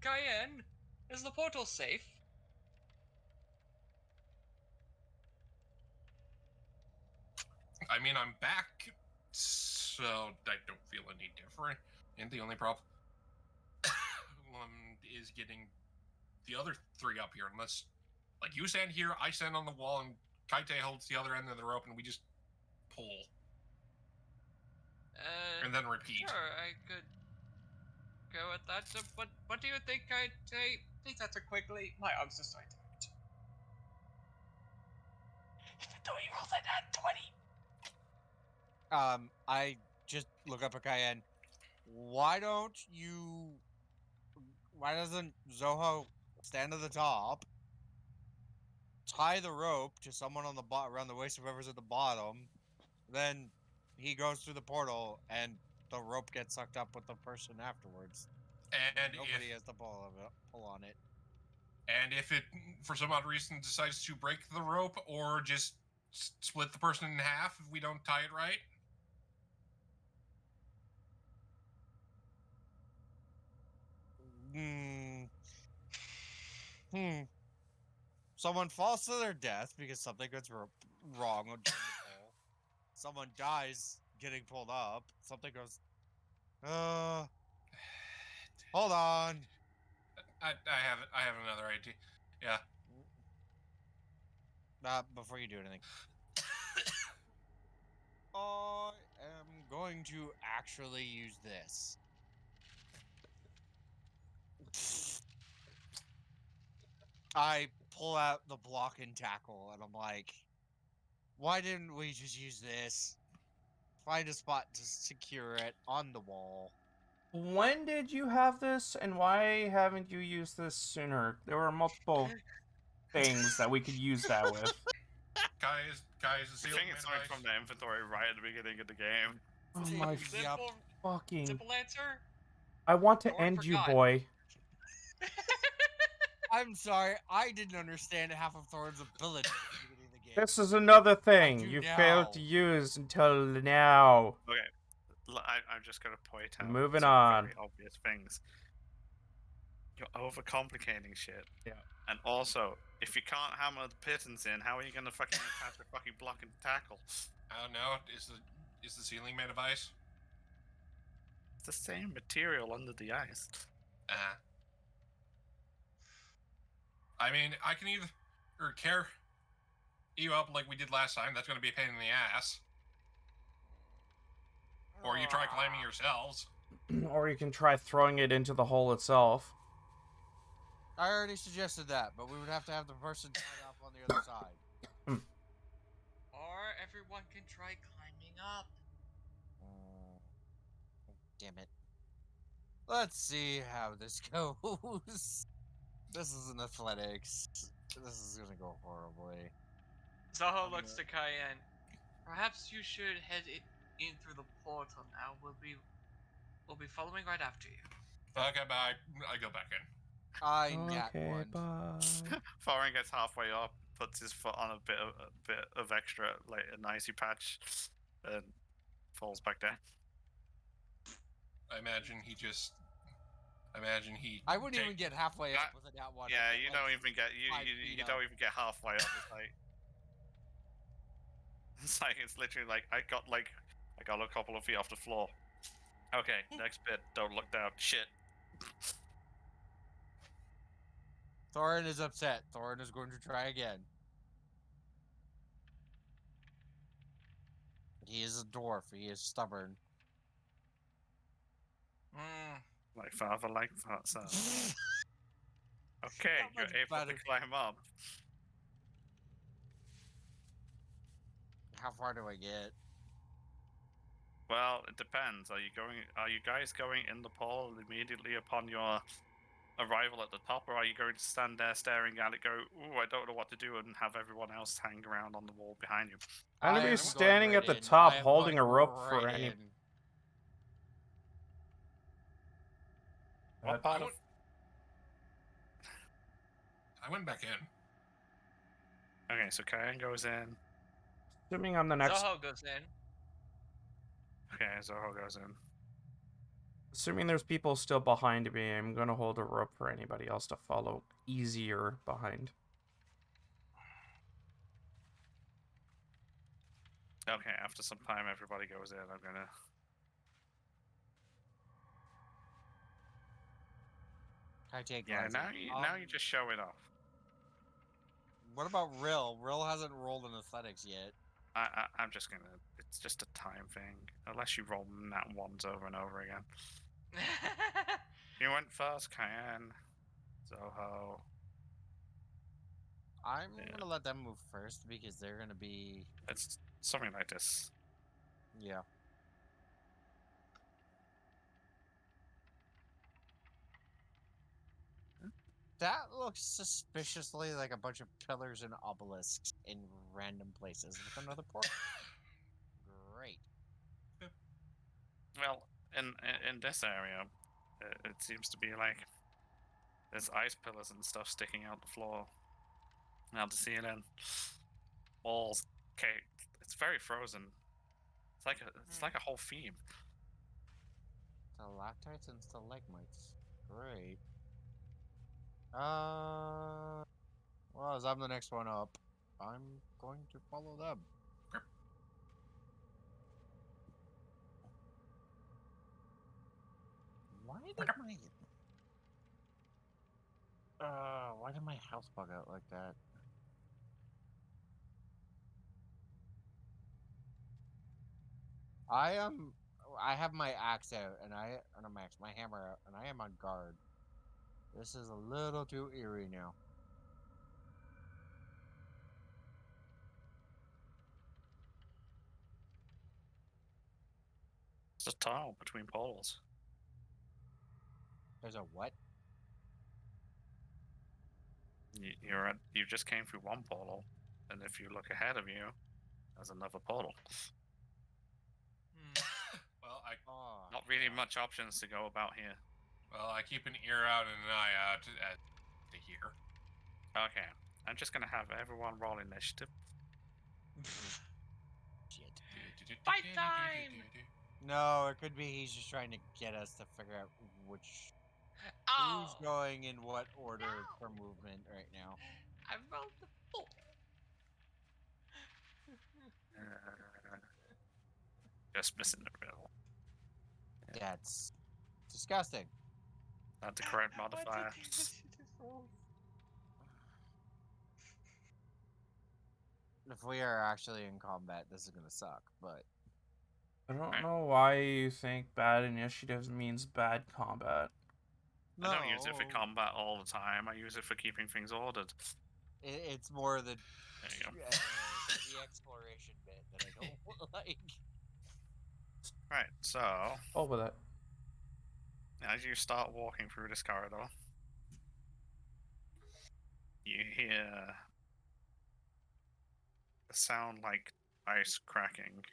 Cayenne, is the portal safe?
I mean, I'm back, so I don't feel any different. And the only problem is getting the other three up here. Unless, like, you stand here, I stand on the wall, and Kaite holds the other end of the rope, and we just pull. And then repeat.
Sure, I could go with that. So, what do you think, Kaite? Please answer quickly. My arms are so tight. Even though he rolled a nat 20.
I just look up at Cayenne. Why doesn't Zoho stand at the top, tie the rope to someone on the around the waist of whoever's at the bottom, then he goes through the portal and the rope gets sucked up with the person afterwards.
And
Nobody has to pull on it.
And if it, for some odd reason, decides to break the rope or just split the person in half if we don't tie it right?
Someone falls to their death because something goes wrong during the pull. Someone dies getting pulled up. Something goes. Hold on.
I have another idea. Yeah.
Before you do anything. I am going to actually use this. I pull out the block and tackle, and I'm like, why didn't we just use this? Find a spot to secure it on the wall.
When did you have this, and why haven't you used this sooner? There were multiple things that we could use that with.
Guys,
I
seal
think it's like from the inventory right at the beginning of the game.
Oh my
Simple,
fucking...
simple answer.
I want to
Or
end you,
forgot.
boy.
I'm sorry, I didn't understand half of Thorn's ability at the beginning of the game.
This is another thing
do
you
now.
failed to use until now.
Okay, I'm just gonna point out
Moving
some
on.
very obvious things. You're overcomplicating shit.
Yeah.
And And also, if you can't hammer the pittons in, how are you gonna fucking attach a fucking block and tackle?
I don't know. Is the ceiling made of ice?
It's the same material under the ice.
I mean, I can either carry you up like we did last time. That's going to be a pain in the ass. Or you try climbing yourselves.
Or you can try throwing it into the hole itself.
I already suggested that, but we would have to have the person tied up on the other side.
Or everyone can try climbing up.
Damn it. Let's see how this goes. This is an athletics. This is gonna go horribly.
Zoho looks to Cayenne. Perhaps you should head in through the portal now. We'll be following right after you.
Okay, bye. I go back in.
I nat
Okay,
one.
bye.
Thorin gets halfway up, puts his foot on a bit of extra, like an icy patch, and falls back down.
I imagine he.
I wouldn't even get halfway up with a nat one.
Yeah,
I'd
you
get,
don't
like,
even get
5 feet
you
up.
don't even get halfway up. It's literally like I got a couple of feet off the floor. Okay, next bit. Don't look down. Shit.
Thorin is upset. Thorin is going to try again. He is a dwarf. He is stubborn.
Like father, like son. Okay,
Not
you're
much
able to
better.
climb up.
How far do I get?
Well, it depends. Are you guys going in the portal immediately upon your arrival at the top, or are you going to stand there staring at it, go, "Ooh, I don't know what to do," and have everyone else hang around on the wall behind you?
I'm gonna
I
be
am
standing
going
at the
right in.
top
I am
holding a
going
rope for
right
any.
in.
What part of?
I went back in.
Okay, so Cayenne goes in.
Assuming I'm the next.
Zoho goes in.
Okay, Zoho goes in.
Assuming there's people still behind me, I'm gonna hold a rope for anybody else to follow easier behind.
Okay, after some time, everybody goes in. I'm gonna.
I take
Yeah,
Liza.
now you just show it off.
What about Rill? Rill hasn't rolled in athletics yet.
I'm just gonna. It's just a time thing. Unless you roll nat ones over and over again. You went first, Cayenne. Zoho.
I'm
Yeah.
gonna let them move first because they're gonna be.
It's something like this.
Yeah. That looks suspiciously like a bunch of pillars and obelisks in random places with another portal. Great.
Well, in this area, it seems to be like there's ice pillars and stuff sticking out the floor, out the ceiling, walls. Okay, it's very frozen. It's like a whole theme.
Stalactites and stalagmites. Great. Well, as I'm the next one up, I'm going to follow them. Why did my house bug out like that? I have my axe out and my hammer out, and I am on guard. This is a little too eerie now.
It's a tunnel between portals.
There's a what?
You just came through one portal, and if you look ahead of you, there's another portal.
Well,
Oh,
Not really much options to go about here.
I keep an ear out and an eye out to hear.
Okay, I'm just gonna have everyone roll initiative.
shit.
Fight time!
No, it could be he's just trying to get us to figure out which
Oh!
Who's going in what order for movement right now?
I rolled the 4.
Just missing the riddle.
That's disgusting.
Not the correct
What did
modifier.
the initiative roll?
If we are actually in combat, this is gonna suck. But
I don't know why you think bad initiative means bad combat.
I don't use it for combat all the time. I use it for keeping things ordered.
It's more the
There you go.
the exploration bit that I don't like.
Right, so
Oh, with it.
as you start walking through this corridor, you hear a sound like ice cracking.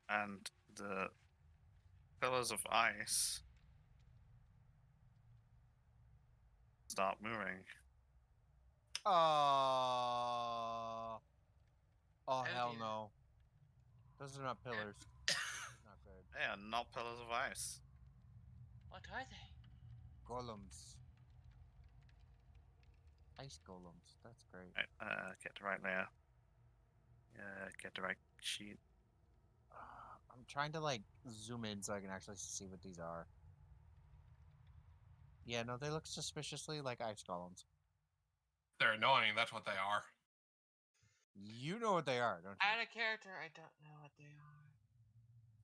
And the pillars of ice start moving.
Oh hell
dear.
no! Those are not pillars. That's not good.
They are not pillars of ice.
What are they?
Golems. Ice golems. That's great.
Right, get the right layer. Get the right sheet.
I'm trying to like zoom in so I can actually see what these are. Yeah, no, they look suspiciously like ice golems.
They're annoying. That's what they are.
You know what they are, don't you?
Add a character, I don't know what they are.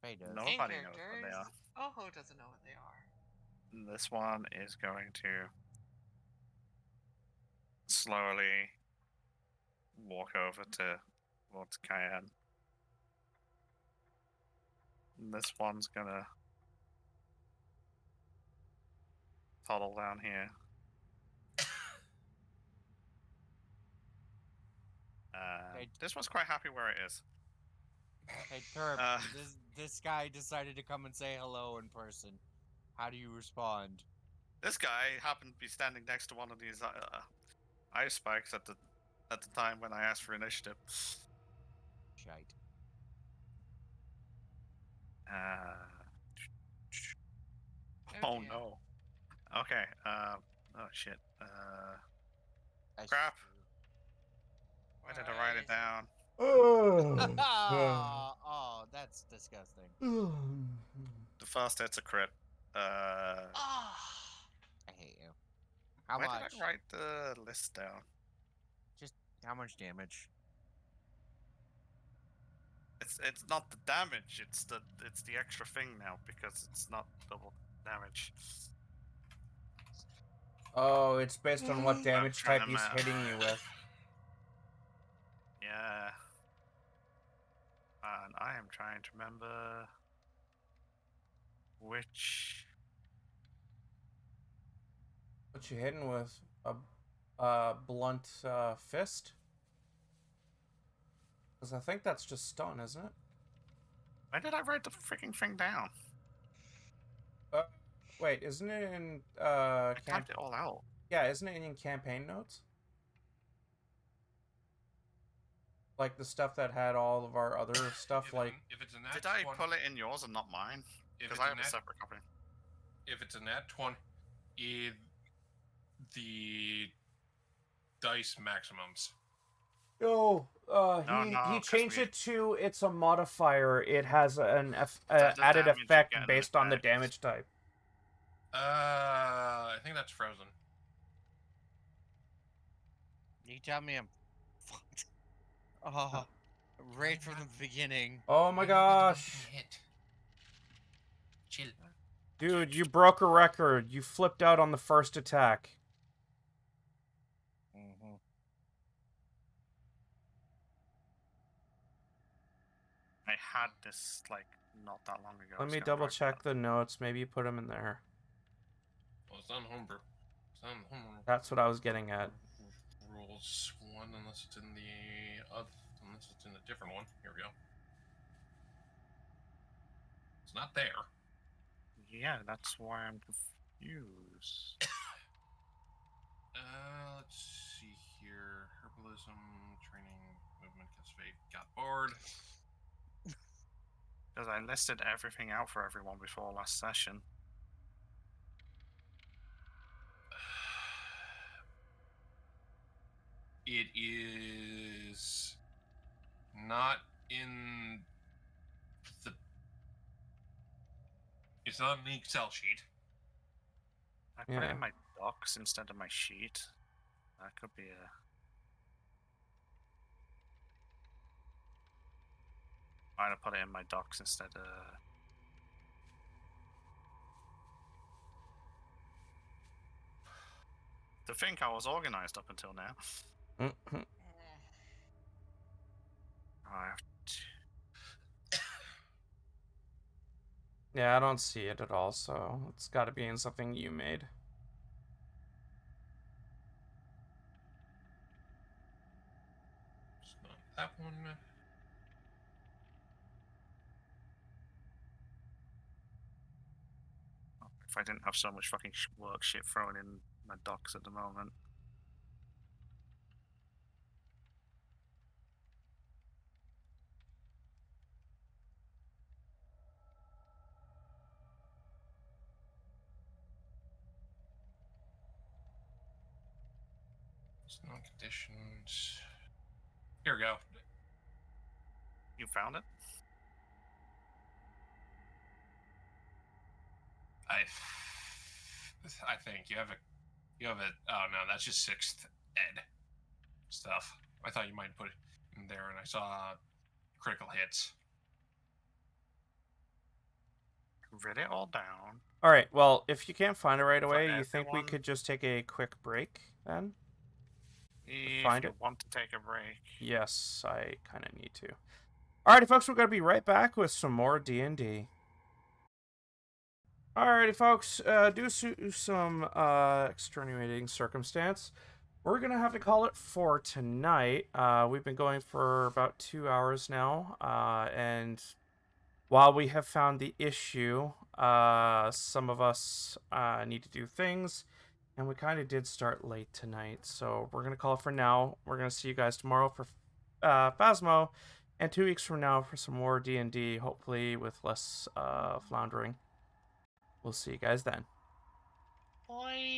Faye does.
No.
In
Nobody knows what they
characters, Oho doesn't know what they are.
This one is going to slowly walk over towards Cayenne. And this one's gonna toddle down here.
Okay.
This one's quite happy where it is.
Hey, Turb,
Uh,
this guy decided to come and say hello in person. How do you respond?
This guy happened to be standing next to one of these ice spikes at the time when I asked for initiative.
Shite.
Oh
dear.
no. Okay. Oh shit.
I
Crap.
see.
Why did I write it down?
Oh, that's disgusting.
The first hit's a crit.
Ah!
I hate you. How
Why
much?
did I write the list down?
Just how much damage?
It's not the damage. It's the extra thing now because it's not double damage.
Oh, it's based on what
I'm
damage
trying
type
to
he's hitting you with.
Yeah. And I am trying to remember which.
What you hitting with? A blunt fist? Because I think that's just stun, isn't it?
Why did I write the freaking thing down?
Wait, isn't it in
I typed it all out.
Yeah, isn't it in campaign notes? Like the stuff that had all of our other stuff, like
if it's a nat
Did I
20,
pull it in yours and not mine?
if
Because
it's
I
a
have a
nat,
separate copy.
if it's a nat 20, the dice maximums.
no,
No,
he
'cause
changed
we-
it to it's a modifier. It has an
the
added
damage you
effect
get in
based on the
effect.
damage type.
I think that's frozen.
You tell me I'm fucked. Oh, right from the beginning.
Oh my gosh,
Hit. Chill.
dude, you broke a record. You flipped out on the first attack.
Mm-hmm.
I had this like not that long ago.
Let
so
me
I
double
wrote
check
that.
the notes. Maybe you put them in there.
Well, it's on homebrew. It's on homebrew.
That's what I was getting at.
Rules 1, unless it's in the other, unless it's in a different one. Here we go. It's not there.
Yeah, that's why I'm confused.
Let's see here. Herbalism, training, movement, gets fate, got bored.
Because I listed everything out for everyone before last session.
It is not in the. It's not in the Excel sheet.
I put it
Yeah.
in my docs instead of my sheet. That could be a. Might have put it in my docs instead of. To think I was organized up until now.
Mhm.
I have to...
Yeah, I don't see it at all, so it's got to be in something you made.
It's not that one.
If I didn't have so much fucking work shit thrown in my docs at the moment.
It's not conditions. Here we go.
You found it?
I think you have a. Oh no, that's just sixth ed stuff. I thought you might put it in there, and I saw critical hits.
Write it all down.
All right. Well, if you can't find it right
For
away, you think we
everyone.
could just take a quick break then?
If
find
you
it?
want to take a break.
Yes, I kind of need to. Alrighty, folks, we're going to be right back with some more D&D. Alrighty, folks, due to some extenuating circumstance, we're going to have to call it for tonight. We've been going for about 2 hours now, and while we have found the issue, some of us need to do things, and we kind of did start late tonight, so we're going to call it for now. We're going to see you guys tomorrow for Phasmo, and 2 weeks from now for some more D&D, hopefully with less floundering. We'll see you guys then.
Bye.